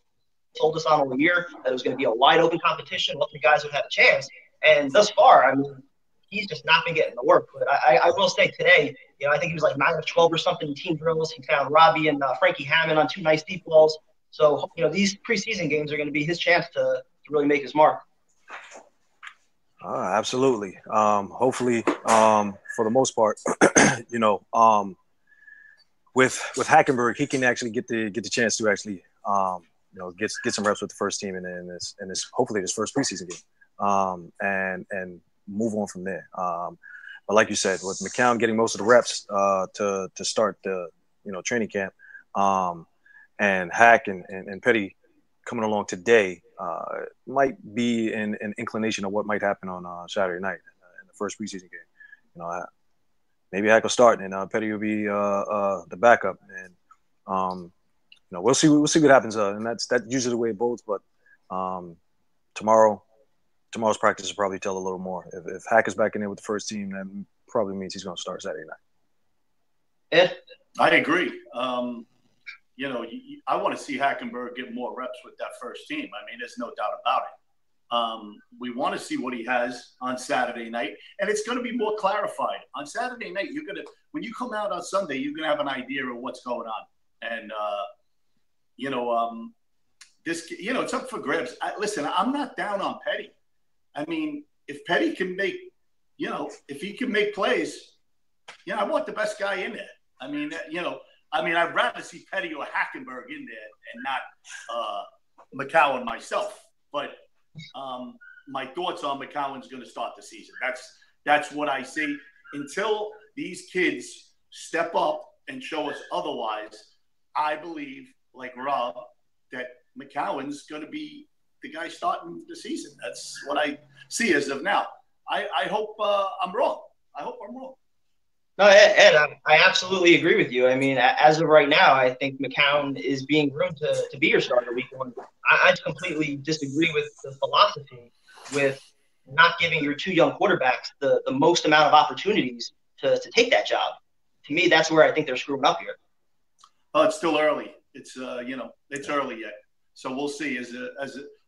Speaker 5: told us on all year, that it was going to be a wide open competition. All 3 guys would have a chance. And thus far, I mean, he's just not been getting the work. But I will say today, you know, I think he was like 9 of 12 or something in team drills. He found Robbie and Frankie Hammond on 2 nice deep balls. So, you know, these preseason games are going to be his chance to really make his mark.
Speaker 1: Absolutely. Hopefully, for the most part, you know, with Hackenberg, he can actually get the chance to actually, you know, get some reps with the first team in this hopefully this first preseason game, and move on from there. But like you said, with McCown getting most of the reps to start the training camp, and Hack and Petty coming along today, might be an inclination of what might happen on Saturday night in the first preseason game. You know, maybe Hack will start and Petty will be the backup, and you know, we'll see what happens. And that's usually the way it goes. But tomorrow's practice will probably tell a little more. If Hack is back in there with the first team, that probably means he's going to start Saturday night.
Speaker 5: Ed?
Speaker 2: I agree. You know, I want to see Hackenberg get more reps with that first team. I mean, there's no doubt about it. We want to see what he has on Saturday night, and it's going to be more clarified. On Saturday night, when you come out on Sunday, you're going to have an idea of what's going on. And, you know, it's up for grabs. Listen, I'm not down on Petty. I mean, if Petty can make, you know, if he can make plays, you know, I want the best guy in there. I mean, you know, I'd rather see Petty or Hackenberg in there and not McCowan myself. But my thoughts on McCowan's going to start the season. That's what I see. Until these kids step up and show us otherwise, I believe, like Rob, that McCowan's going to be the guy starting the season. That's what I see as of now. I hope I'm wrong. I hope I'm wrong.
Speaker 5: No, Ed, I absolutely agree with you. I mean, as of right now, I think McCown is being groomed to be your starter week 1. I completely disagree with the philosophy with not giving your 2 young quarterbacks the most amount of opportunities to take that job. To me, that's where I think they're screwing up here.
Speaker 2: Oh, it's still early. It's you know, it's early yet. So we'll see.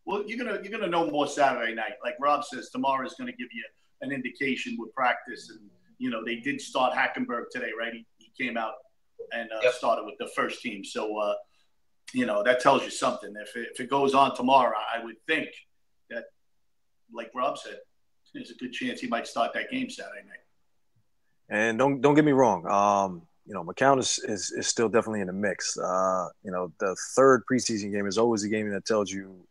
Speaker 2: Well, you're gonna know more Saturday night. Like Rob says, tomorrow is going to give you an indication with practice. And you know, they did start Hackenberg today, right? He came out and started with the first team. So, that tells you something. If it goes on tomorrow, I would think that, like Rob said, there's a good chance he might start that game Saturday night.
Speaker 1: And don't get me wrong. McCown is still definitely in the mix. The third preseason game is always a game that tells you,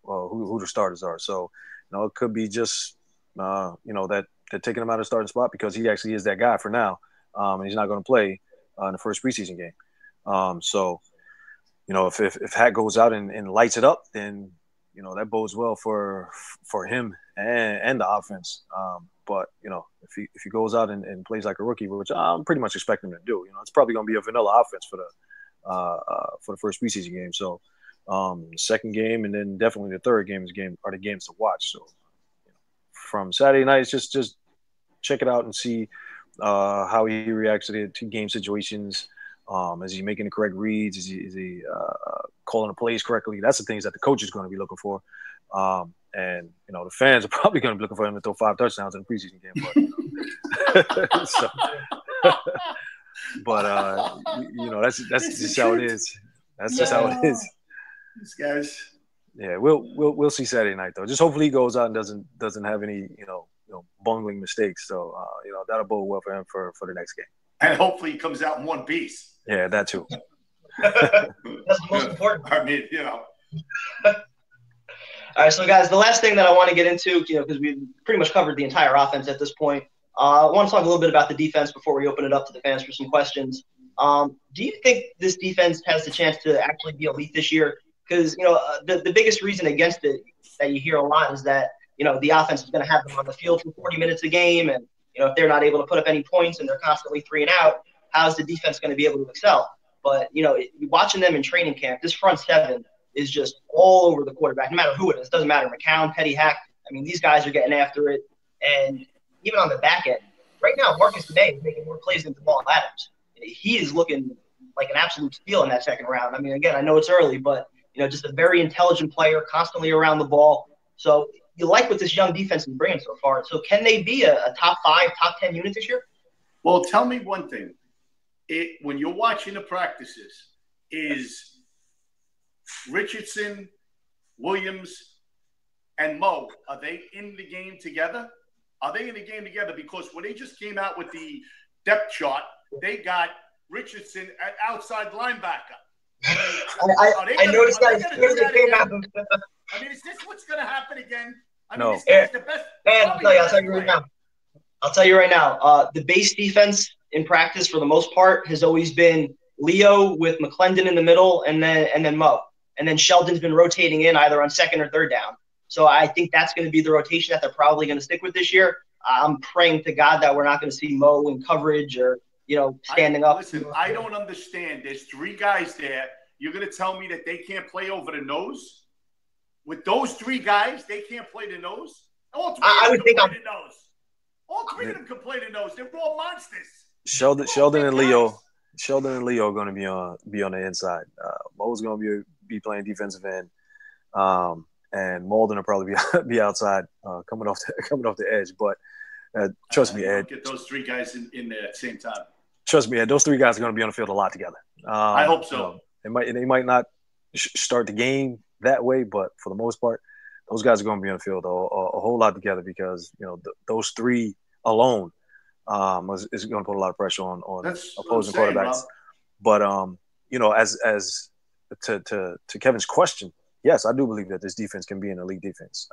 Speaker 1: who the starters are. So, it could be just, that they're taking him out of the starting spot because he actually is that guy for now. And he's not going to play in the first preseason game. If Hack goes out and lights it up, then, that bodes well for him and the offense. But if he goes out and plays like a rookie, which I'm pretty much expecting him to do, it's probably going to be a vanilla offense for the first preseason game. So, second game and then definitely the third game are the games to watch. So, from Saturday night, it's just check it out and see how he reacts to game situations. Is he making the correct reads? Is he calling the plays correctly? That's the things that the coach is going to be looking for. And the fans are probably going to be looking for him to throw 5 touchdowns in the preseason game. But that's just how it is. That's just how it is.
Speaker 2: These guys.
Speaker 1: Yeah, we'll see Saturday night though. Just hopefully he goes out and doesn't have any bungling mistakes. So that'll bode well for him for the next game.
Speaker 2: And hopefully he comes out in one piece.
Speaker 1: Yeah, that too.
Speaker 5: That's the most important.
Speaker 2: I mean,
Speaker 5: All right, so guys, the last thing that I want to get into, because we've pretty much covered the entire offense at this point, I want to talk a little bit about the defense before we open it up to the fans for some questions. Do you think this defense has the chance to actually be elite this year? Because, the biggest reason against it that you hear a lot is that, the offense is going to have them on the field for 40 minutes a game. And, if they're not able to put up any points and they're constantly 3 and out, how's the defense going to be able to excel? But, watching them in training camp, this front seven is just all over the quarterback, no matter who it is. Doesn't matter, McCown, Petty, Hack. I mean, these guys are getting after it. And even on the back end, right now, Marcus May is making more plays than Jamal Adams. He is looking like an absolute steal in that second round. I mean, again, I know it's early, but, just a very intelligent player, constantly around the ball. So you like what this young defense is bringing so far. So can they be a top 5, top 10 unit this year?
Speaker 2: Well, tell me one thing. When you're watching the practices, is Richardson, Williams, and Mo, are they in the game together? Are they in the game together? Because when they just came out with the depth chart, they got Richardson at outside linebacker.
Speaker 5: I noticed that as soon as it came out.
Speaker 2: I mean, is this what's going to happen again? I
Speaker 1: No.
Speaker 2: mean, this guy's the best.
Speaker 5: I'll tell you right now. The base defense in practice, for the most part, has always been Leo with McClendon in the middle, and then Mo, and then Sheldon's been rotating in either on second or third down. So I think that's going to be the rotation that they're probably going to stick with this year. I'm praying to God that we're not going to see Mo in coverage or standing up.
Speaker 2: Listen, I don't understand. There's 3 guys there. You're going to tell me that they can't play over the nose? With those 3 guys, they can't play the nose? All 3 of them can play the nose. All 3 of them can play the nose. They're all monsters.
Speaker 1: Sheldon and Leo are going to be on the inside. Mo's going to be playing defensive end, and Molden will probably be outside, coming off the edge. But trust me, Ed.
Speaker 2: Get those 3 guys in there at the same time.
Speaker 1: Trust me, Ed. Those 3 guys are going to be on the field a lot together.
Speaker 2: I hope so.
Speaker 1: They might not start the game that way, but for the most part, those guys are going to be on the field a whole lot together because those 3 alone is going to put a lot of pressure on opposing quarterbacks. But as to Kevin's question, yes, I do believe that this defense can be an elite defense.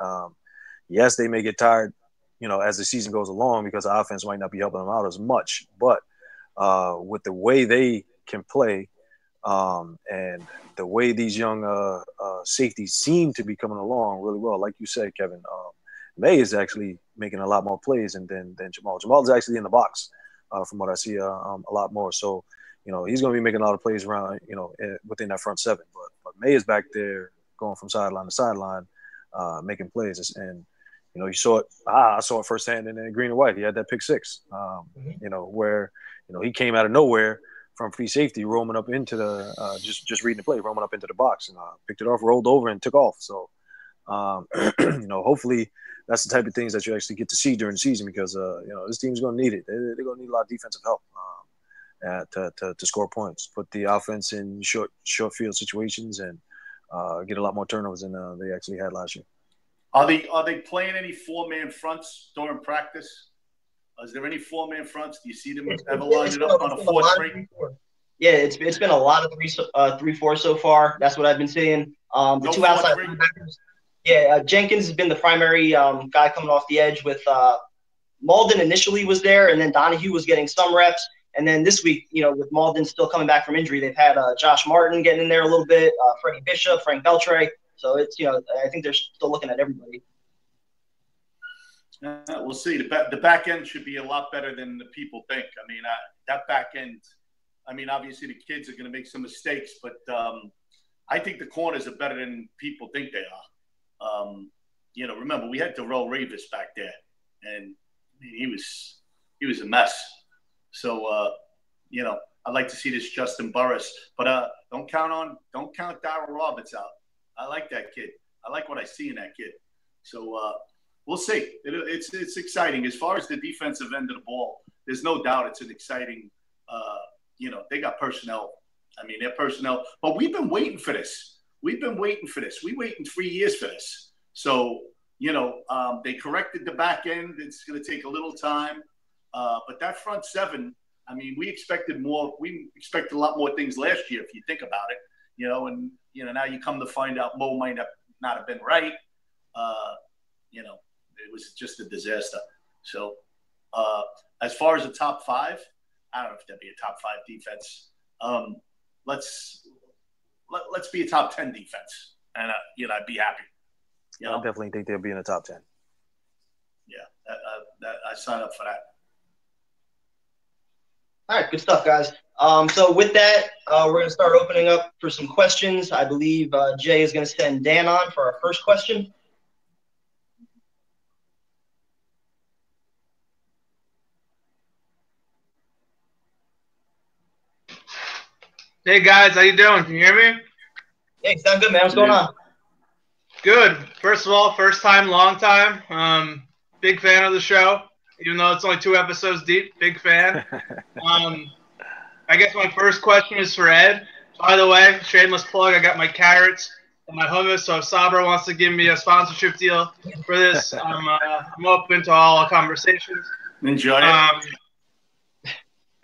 Speaker 1: Yes, they may get tired, as the season goes along because the offense might not be helping them out as much. But with the way they can play and the way these young safeties seem to be coming along really well, like you said, Kevin, May is actually making a lot more plays than Jamal. Jamal is actually in the box from what I see a lot more. So, he's going to be making a lot of plays around, within that front 7. But May is back there going from sideline to sideline, making plays. And, you saw it. I saw it firsthand in Green and White. He had that pick 6, where, he came out of nowhere from free safety, roaming up into the just reading the play, roaming up into the box, and picked it off, rolled over, and took off. So, hopefully that's the type of things that you actually get to see during the season because, this team's going to need it. They're going to need a lot of defensive help. to score points, put the offense in short field situations, and get a lot more turnovers than they actually had last year.
Speaker 2: Are they playing any 4-man fronts during practice? Is there any 4-man fronts? Do you see them ever line it up on a 4-3?
Speaker 5: Yeah, it's been a lot of 3-4 so far. That's what I've been seeing. The two outside linebackers. Yeah, Jenkins has been the primary guy coming off the edge with Malden initially was there, and then Donahue was getting some reps. And then this week, with Malden still coming back from injury, they've had Josh Martin getting in there a little bit, Freddie Bishop, Frank Beltre. So it's, I think they're still looking at everybody.
Speaker 2: We'll see. The back end should be a lot better than the people think. I mean, that back end, obviously the kids are going to make some mistakes, but I think the corners are better than people think they are. Remember, we had Darrell Ravis back there, and he was a mess. So, I'd like to see this Justin Burris, but don't count Darryl Roberts out. I like that kid. I like what I see in that kid. So we'll see. It's exciting. As far as the defensive end of the ball, there's no doubt it's an exciting. They got personnel. They're personnel. But we've been waiting for this. We waiting 3 years for this. So they corrected the back end. It's going to take a little time. But that front seven, we expected more. We expected a lot more things last year, if you think about it. Now you come to find out Mo might not have been right. It was just a disaster. So as far as the top 5, I don't know if that'd be a top 5 defense. Let's be a top 10 defense, and I'd be happy.
Speaker 1: I definitely think they'll be in the top 10.
Speaker 2: Yeah, I sign up for that.
Speaker 5: All right, good stuff, guys. So with that, we're going to start opening up for some questions. I believe Jay is going to send Dan on for our first question.
Speaker 3: Hey, guys. How you doing? Can you hear me?
Speaker 5: Hey, sound good, man. What's going on?
Speaker 3: Good. First of all, first time, long time. Big fan of the show. Even though it's only 2 episodes deep, big fan. I guess my first question is for Ed. By the way, shameless plug, I got my carrots and my hummus, so if Sabra wants to give me a sponsorship deal for this, I'm open to all conversations.
Speaker 2: Enjoy it.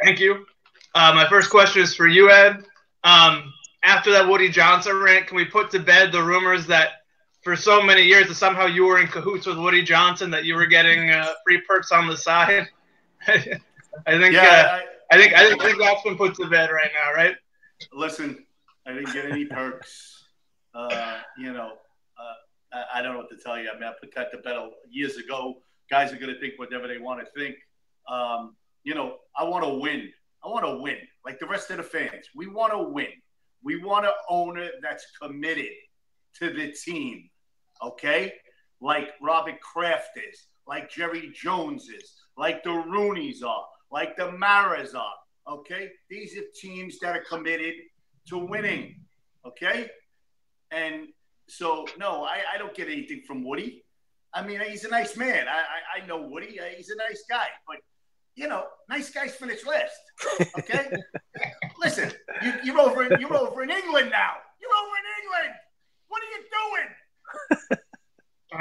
Speaker 3: Thank you. My first question is for you, Ed. After that Woody Johnson rant, can we put to bed the rumors that for so many years that somehow you were in cahoots with Woody Johnson, that you were getting free perks on the side? I think that's been put to bed right now, right?
Speaker 2: Listen, I didn't get any perks. I don't know what to tell you. I put that to bed years ago. Guys are going to think whatever they want to think. I want to win. I want to win, like the rest of the fans. We want to win. We want an owner that's committed to the team, okay? Like Robert Kraft is, like Jerry Jones is, like the Rooneys are, like the Maras are, okay? These are teams that are committed to winning, okay? And so, no, I don't get anything from Woody. He's a nice man. I know Woody. He's a nice guy. But, nice guys finish last, okay? Listen, you're over in England now. You're over in England. What are you doing?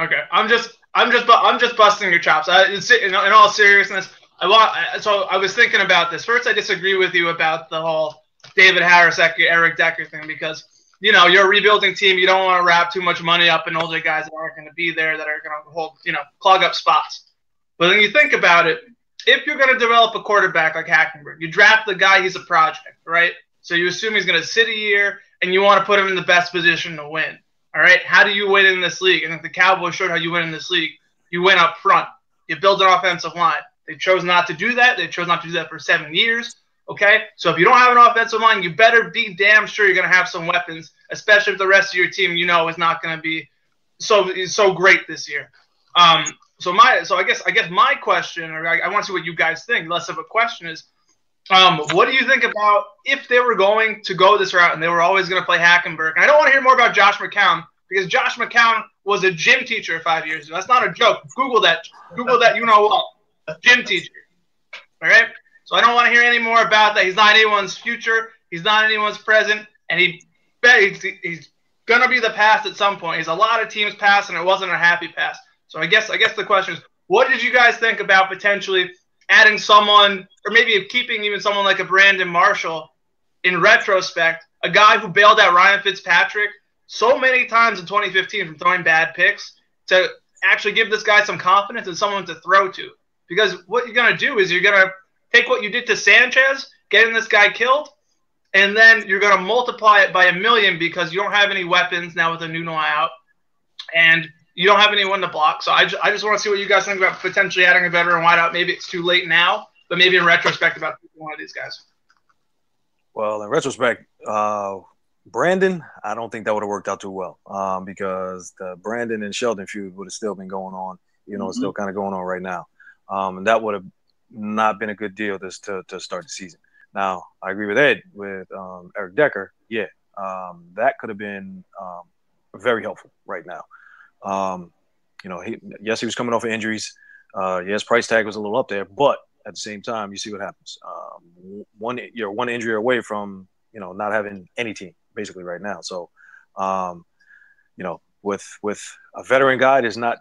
Speaker 3: Okay, I'm just busting your chops. In all seriousness, I was thinking about this. First, I disagree with you about the whole David Harris, Eric Decker thing, because you're a rebuilding team. You don't want to wrap too much money up in older guys that aren't going to be there, that are going to hold, clog up spots. But then you think about it. If you're going to develop a quarterback like Hackenberg, you draft the guy, he's a project, right? So you assume he's going to sit a year, and you want to put him in the best position to win, all right? How do you win in this league? I think the Cowboys showed how you win in this league. You win up front. You build an offensive line. They chose not to do that. They chose not to do that for 7 years, okay? So if you don't have an offensive line, you better be damn sure you're going to have some weapons, especially if the rest of your team is not going to be so great this year. So I guess my question, or I want to see what you guys think, less of a question, is what do you think about if they were going to go this route and they were always going to play Hackenberg? And I don't want to hear more about Josh McCown, because Josh McCown was a gym teacher 5 years ago. That's not a joke. Google that. You know what? Gym teacher. All right? So I don't want to hear any more about that. He's not anyone's future. He's not anyone's present. And he's going to be the past at some point. He's a lot of teams' past, and it wasn't a happy past. So I guess the question is, what did you guys think about potentially adding someone, or maybe keeping even someone like a Brandon Marshall in retrospect, a guy who bailed out Ryan Fitzpatrick so many times in 2015 from throwing bad picks, to actually give this guy some confidence and someone to throw to? Because what you're going to do is you're going to take what you did to Sanchez, getting this guy killed, and then you're going to multiply it by 1 million because you don't have any weapons now with the Nuno out, and you don't have anyone to block. So I just want to see what you guys think about potentially adding a veteran wideout. Maybe it's too late now, but maybe in retrospect about one of these guys.
Speaker 1: Well, in retrospect, Brandon, I don't think that would have worked out too well because the Brandon and Sheldon feud would have still been going on. It's still kind of going on right now. And that would have not been a good deal to start the season. Now, I agree with Ed with Eric Decker. Yeah, that could have been very helpful right now. He was coming off of injuries. Yes, price tag was a little up there, but at the same time, you see what happens. You're one injury away from not having any team basically right now. So, with a veteran guy, there's not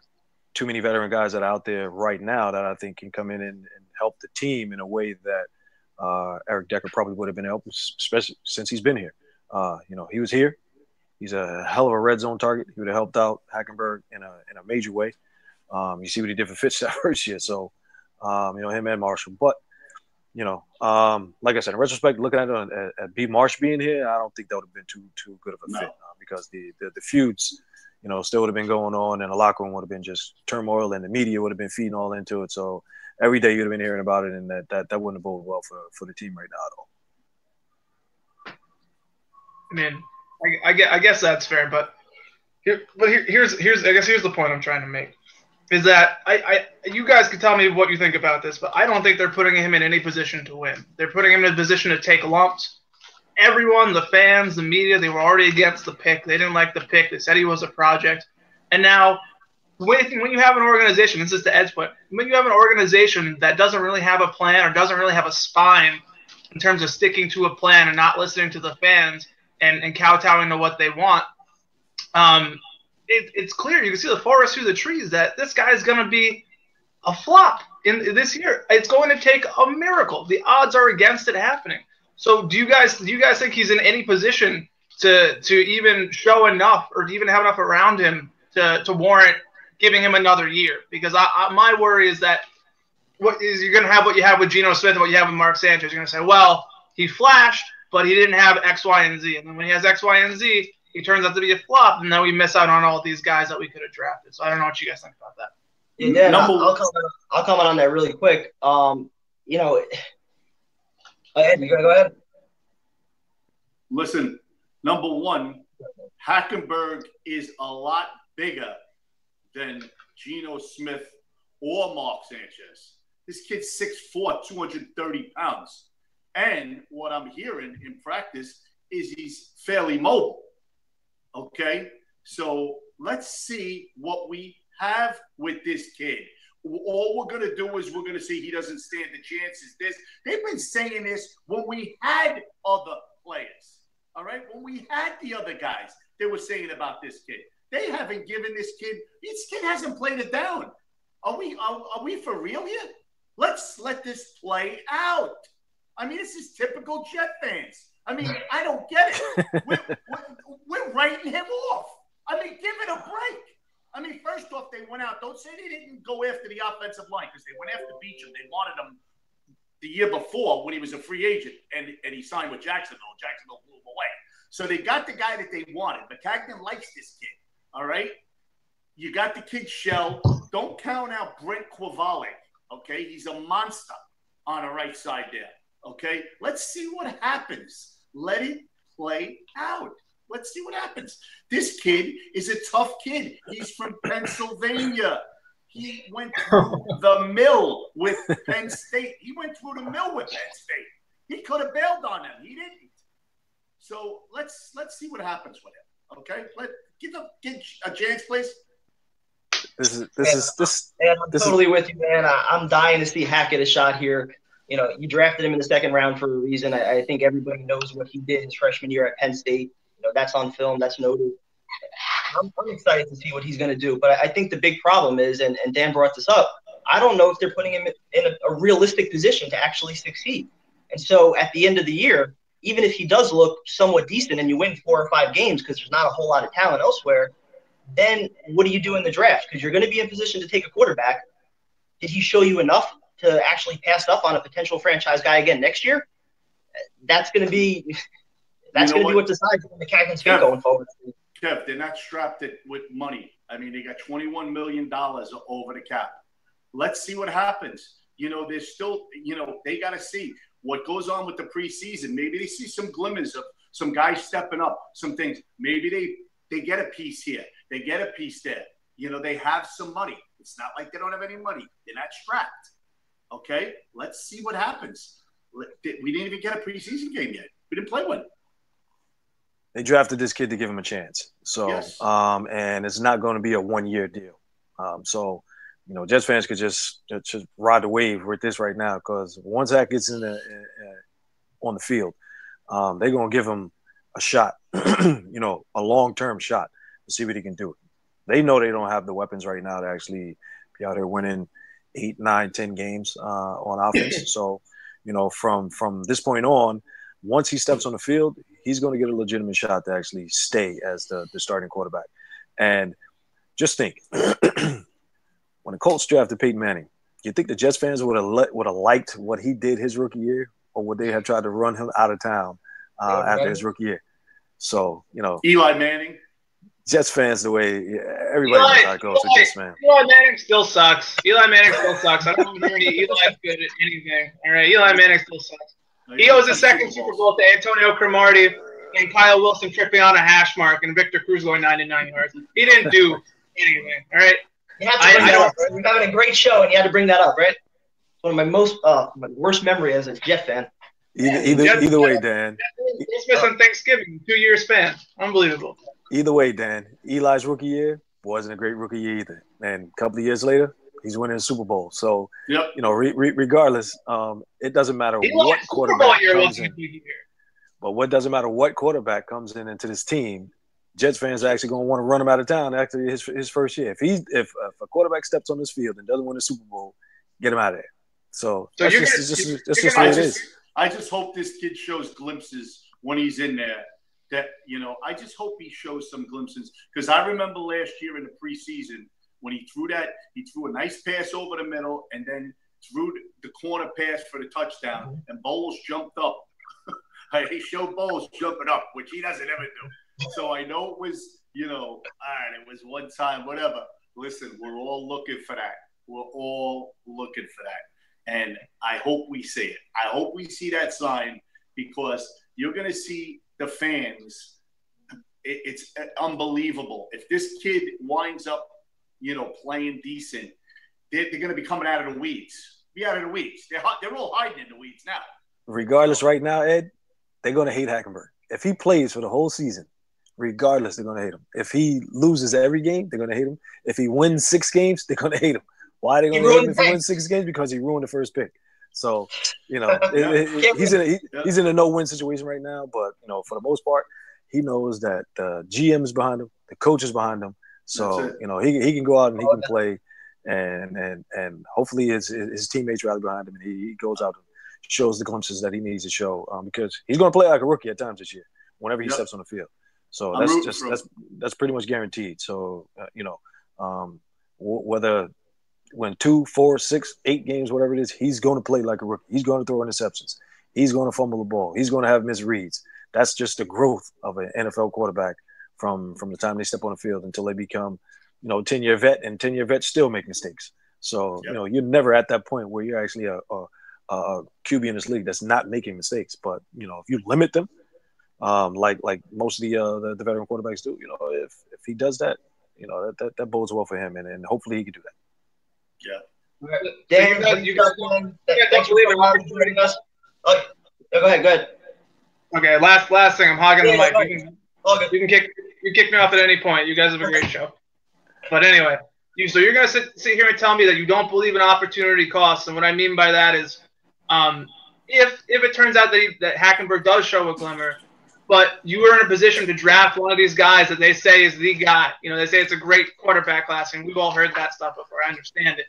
Speaker 1: too many veteran guys that are out there right now that I think can come in and help the team in a way that Eric Decker probably would have been helped, especially since he's been here. He was here. He's a hell of a red zone target. He would have helped out Hackenberg in a major way. You see what he did for Fitz that first year. So, him and Marshall. But, like I said, in retrospect, looking at B. Marsh being here, I don't think that would have been too good of a fit because the feuds, still would have been going on, and the locker room would have been just turmoil, and the media would have been feeding all into it. So every day you'd have been hearing about it, and that wouldn't have boded well for the team right now at all.
Speaker 3: I mean, I guess that's fair, but here's the point I'm trying to make is that you guys can tell me what you think about this, but I don't think they're putting him in any position to win. They're putting him in a position to take lumps. Everyone, the fans, the media, they were already against the pick. They didn't like the pick. They said he was a project. And now, when you have an organization, this is the Ed's point, when you have an organization that doesn't really have a plan or doesn't really have a spine in terms of sticking to a plan and not listening to the fans and kowtowing to what they want, it's clear. You can see the forest through the trees that this guy is going to be a flop in this year. It's going to take a miracle. The odds are against it happening. So do you guys think he's in any position to even show enough or to even have enough around him to warrant giving him another year? Because my worry is that you're going to have what you have with Geno Smith and what you have with Mark Sanchez. You're going to say, well, he flashed, but he didn't have X, Y, and Z. And then when he has X, Y, and Z, he turns out to be a flop, and then we miss out on all these guys that we could have drafted. So I don't know what you guys think about that.
Speaker 5: Yeah, Dan, I'll comment on that really quick. Ed, you go ahead.
Speaker 2: Listen, number one, Hackenberg is a lot bigger than Geno Smith or Mark Sanchez. This kid's 6'4", 230 pounds. And what I'm hearing in practice is he's fairly mobile. Okay? So let's see what we have with this kid. All we're going to do is we're going to see he doesn't stand the chances. They've been saying this when we had other players. All right? When we had the other guys, they were saying about this kid. They haven't given this kid hasn't played it down. Are we for real here? Let's let this play out. I mean, this is typical Jet fans. I mean, I don't get it. We're writing him off. I mean, give it a break. I mean, first off, they went out. Don't say they didn't go after the offensive line because they went after Beecham. They wanted him the year before when he was a free agent, and he signed with Jacksonville. Jacksonville blew him away. So they got the guy that they wanted. McCagnon likes this kid, all right? You got the kid Shell. Don't count out Brent Quavalik, okay? He's a monster on the right side there, okay? Let's see what happens. Let it play out. Let's see what happens. This kid is a tough kid. He's from Pennsylvania. He went through the mill with Penn State. He could have bailed on him. He didn't. So let's see what happens with him. Okay? Give a chance, please.
Speaker 5: I'm totally with you, man. I'm dying to see Hackett a shot here. You drafted him in the second round for a reason. I think everybody knows what he did his freshman year at Penn State. That's on film. That's noted. I'm excited to see what he's going to do. But I think the big problem is, and Dan brought this up, I don't know if they're putting him in a realistic position to actually succeed. And so at the end of the year, even if he does look somewhat decent and you win 4 or 5 games because there's not a whole lot of talent elsewhere, then what do you do in the draft? Because you're going to be in position to take a quarterback. Did he show you enough to actually pass up on a potential franchise guy again next year? That's going to be what decides the Captain's fee going forward.
Speaker 2: Kev, they're not strapped with money. I mean, they got $21 million over the cap. Let's see what happens. There's still, they got to see what goes on with the preseason. Maybe they see some glimmers of some guys stepping up, some things. Maybe they get a piece here. They get a piece there. They have some money. It's not like they don't have any money. They're not strapped. Okay? Let's see what happens. We didn't even get a preseason game yet. We didn't play one.
Speaker 1: They drafted this kid to give him a chance. So,
Speaker 2: yes.
Speaker 1: And it's not going to be a 1-year deal. So, Jets fans could just ride the wave with this right now, because once that gets on the field, they're going to give him a shot, a long-term shot to see what he can do. They know they don't have the weapons right now to actually be out here winning 8, 9, 10 games on offense. So, from this point on, once he steps on the field, he's going to get a legitimate shot to actually stay as the starting quarterback. And just think, when the Colts drafted Peyton Manning, you think the Jets fans would have liked what he did his rookie year, or would they have tried to run him out of town after his rookie year? So,
Speaker 2: Eli Manning.
Speaker 1: Jets fans, the way everybody knows how it goes with Jets fans.
Speaker 3: Eli Manning still sucks. I don't want to hear any Eli's good at anything. All right, Eli Manning still sucks. He owes his second Super Bowl to Antonio Cromartie and Kyle Wilson tripping on a hash mark and Victor Cruz going 99 yards. He didn't do anything. All right.
Speaker 5: You had to bring that up. We're having a great show, and you had to bring that up, right? One of my worst memory as a Jet fan.
Speaker 1: Either way, Dan.
Speaker 3: Christmas and Thanksgiving, 2-year span. Unbelievable.
Speaker 1: Either way, Dan. Eli's rookie year wasn't a great rookie year either. And a couple of years later, he's winning a Super Bowl. So, regardless, it doesn't matter what quarterback comes in. But what doesn't matter what quarterback comes into this team, Jets fans are actually going to want to run him out of town after his first year. If a quarterback steps on this field and doesn't win a Super Bowl, get him out of there. So that's just the way it is.
Speaker 2: I just hope this kid shows glimpses when he's in there. That I just hope he shows some glimpses, because I remember last year in the preseason when he threw a nice pass over the middle and then threw the corner pass for the touchdown, and Bowles jumped up. He showed Bowles jumping up, which he doesn't ever do. So I know it was, all right, it was one time, whatever. Listen, we're all looking for that. And I hope we see it. I hope we see that sign, because you're going to see the fans. It's unbelievable. If this kid winds up, playing decent, they're going to be coming out of the weeds. Be out of the weeds. They're all hiding in the weeds now.
Speaker 1: Regardless, right now, Ed, they're going to hate Hackenberg. If he plays for the whole season, regardless, they're going to hate him. If he loses every game, they're going to hate him. If he wins 6 games, they're going to hate him. Why are they going to hate him if he wins 6 games? Because he ruined the first pick. So, he's in a no-win situation right now. But, for the most part, he knows that the GM is behind him, the coach is behind him. So, he can go out and he can play, and hopefully his teammates rally behind him, and he goes out and shows the glimpses that he needs to show, because he's going to play like a rookie at times this year whenever he steps on the field. So that's pretty much guaranteed. So, whether win 2, 4, 6, 8 games, whatever it is, he's going to play like a rookie. He's going to throw interceptions. He's going to fumble the ball. He's going to have misreads. That's just the growth of an NFL quarterback from the time they step on the field until they become, 10-year vet, and 10-year vets still make mistakes. So, you're never at that point where you're actually a QB in this league that's not making mistakes. But, if you limit them, like most of the veteran quarterbacks do, if he does that, that bodes well for him, and hopefully he can do that.
Speaker 2: Yeah.
Speaker 5: Dan, you guys thanks for joining us. Oh, go ahead. Okay,
Speaker 3: last thing. I'm hogging the mic. You can kick me off at any point. You guys have a great show. But anyway, you're gonna sit here and tell me that you don't believe in opportunity costs, and what I mean by that is, If it turns out that Hackenberg does show a glimmer, but you are in a position to draft one of these guys that they say is the guy. They say it's a great quarterback class, and we've all heard that stuff before. I understand it.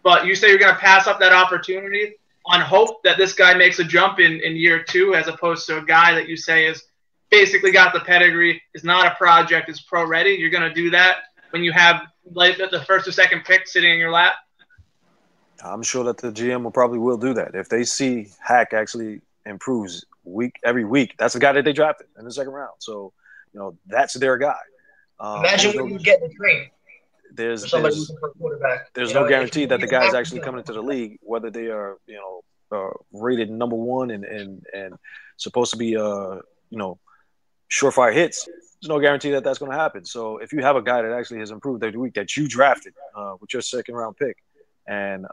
Speaker 3: But you say you're going to pass up that opportunity on hope that this guy makes a jump in year 2, as opposed to a guy that you say is basically got the pedigree, is not a project, is pro ready. You're going to do that when you have the first or second pick sitting in your lap?
Speaker 1: I'm sure that the GM will do that. If they see Hack actually improves every week, that's the guy that they drafted in the second round. So, that's their guy.
Speaker 5: Imagine when you get the trade.
Speaker 1: There's
Speaker 5: quarterback.
Speaker 1: No guarantee that the guy is actually coming into the league, whether they are, rated number 1 and supposed to be, surefire hits. There's no guarantee that that's going to happen. So if you have a guy that actually has improved every week that you drafted with your second round pick, and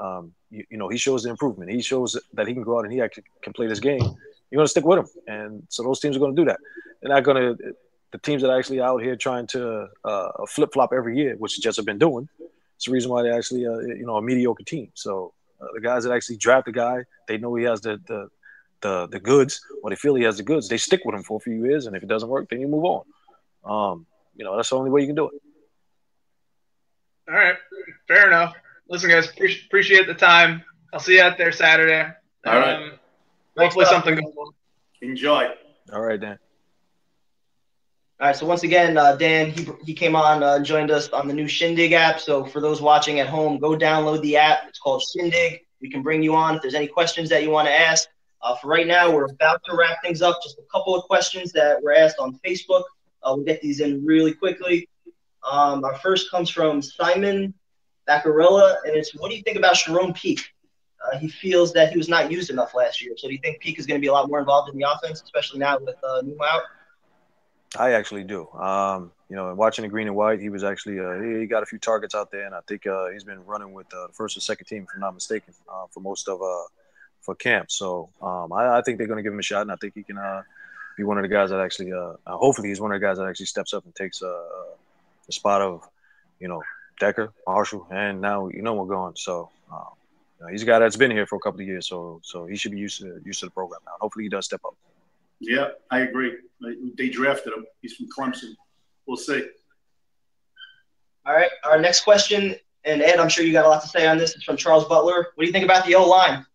Speaker 1: he shows the improvement, he shows that he can go out and he actually can play this game, you're going to stick with him. And so those teams are going to do that. They're not going to – the teams that are actually out here trying to flip-flop every year, which the Jets have been doing, it's the reason why they're actually a mediocre team. So the guys that actually draft the guy, they know he has the goods, or they feel he has the goods, they stick with him for a few years, and if it doesn't work, then you move on. That's the only way you can do it.
Speaker 3: All right, fair enough. Listen, guys, appreciate the time. I'll see you out there Saturday.
Speaker 2: All right.
Speaker 3: Hopefully something goes on.
Speaker 2: Enjoy.
Speaker 1: All right, Dan.
Speaker 5: All right, so once again, Dan, he came on and joined us on the new Shindig app. So for those watching at home, go download the app. It's called Shindig. We can bring you on if there's any questions that you want to ask. For right now, we're about to wrap things up. Just a couple of questions that were asked on Facebook. We'll get these in really quickly. Our first comes from Simon Baccarella, and it's, what do you think about Jerome Peak? He feels that he was not used enough last year. So do you think Peak is going to be a lot more involved in the offense, especially now with Newman out?
Speaker 1: I actually do. Watching the green and white, he was actually he got a few targets out there, and I think he's been running with the first or second team, if I'm not mistaken, for most of for camp. So I think they're going to give him a shot, and I think he can be one of the guys that actually hopefully he's one of the guys that actually steps up and takes the spot of Decker, Marshall, and now we're going. So he's a guy that's been here for a couple of years, so he should be used to the program now. Hopefully he does step up.
Speaker 2: Yeah, I agree. They drafted him. He's from Clemson. We'll see.
Speaker 5: All right, our next question, and Ed, I'm sure you got a lot to say on this. It's from Charles Butler. What do you think about the O-line?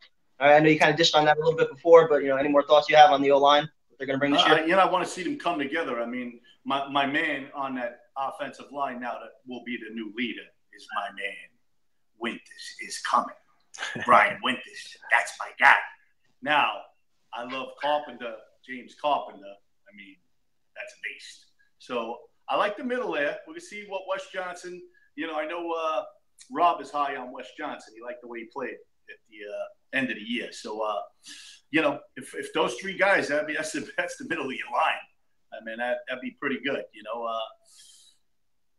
Speaker 5: All right, I know you kind of dished on that a little bit before, but any more thoughts you have on the O-line that they're going to bring this year?
Speaker 2: I want to see them come together. I mean, my man on that offensive line now that will be the new leader is my man. Winters is coming. Brian Winters, that's my guy. Now, I love Carpenter, James Carpenter. I mean, that's a beast. So I like the middle there. We're going to see what Wes Johnson, I know Rob is high on Wes Johnson. He liked the way he played at the end of the year. So, if those three guys, that's the middle of your line. I mean, that'd be pretty good.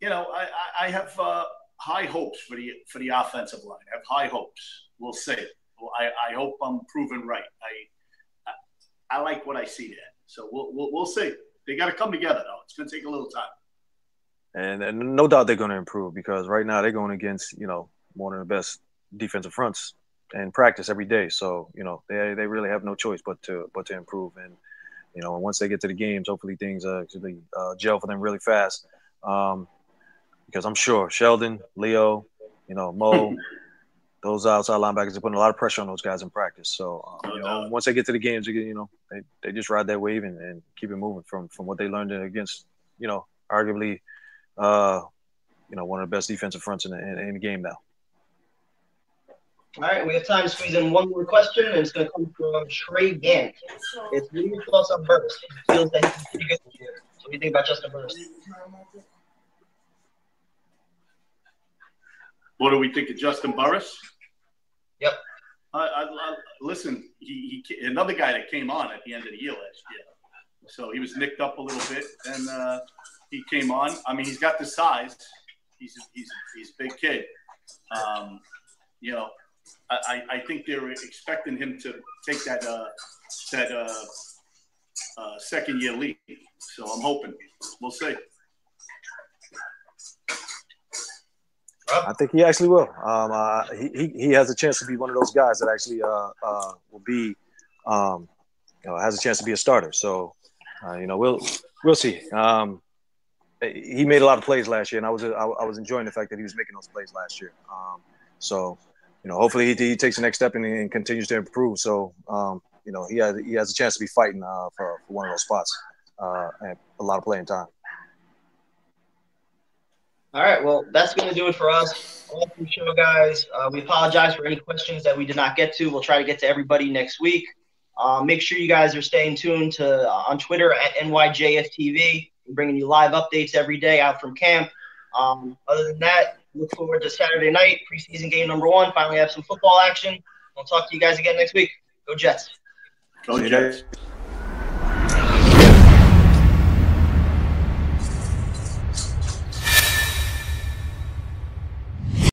Speaker 2: I have high hopes for the offensive line. I have high hopes. We'll see. Well, I hope I'm proven right. I like what I see there. So we'll see. They got to come together, though. It's going to take a little time.
Speaker 1: And no doubt they're going to improve, because right now they're going against, one of the best defensive fronts in practice every day. So, they really have no choice but to improve. And, once they get to the games, hopefully things actually gel for them really fast. Because I'm sure Sheldon, Leo, Mo, those outside linebackers are putting a lot of pressure on those guys in practice. So, once they get to the games, they just ride that wave and keep it moving from what they learned against, arguably, one of the best defensive fronts in the game now.
Speaker 5: All right, we have time to squeeze in one more question, and it's going to come from Trey Gant. It's what are your thoughts on Burris? He feels that he's pretty good this year. So what do you think about Justin Burris?
Speaker 2: What do we think of Justin Burris?
Speaker 5: Yep.
Speaker 2: Listen, he another guy that came on at the end of the year last year. So he was nicked up a little bit, and he came on. I mean, he's got the size. He's a big kid. I think they're expecting him to take that second year lead. So I'm hoping. We'll see.
Speaker 1: I think he actually will. He has a chance to be one of those guys that actually will be, has a chance to be a starter. So, we'll see. He made a lot of plays last year, and I was enjoying the fact that he was making those plays last year. So, hopefully he takes the next step and continues to improve. So, he has a chance to be fighting for one of those spots and a lot of playing time.
Speaker 5: All right, well, that's going to do it for us. Awesome show, guys. We apologize for any questions that we did not get to. We'll try to get to everybody next week. Make sure you guys are staying tuned on Twitter at NYJFTV. We're bringing you live updates every day out from camp. Other than that, look forward to Saturday night, preseason game number 1. Finally have some football action. We'll talk to you guys again next week. Go Jets.
Speaker 2: Go Jets.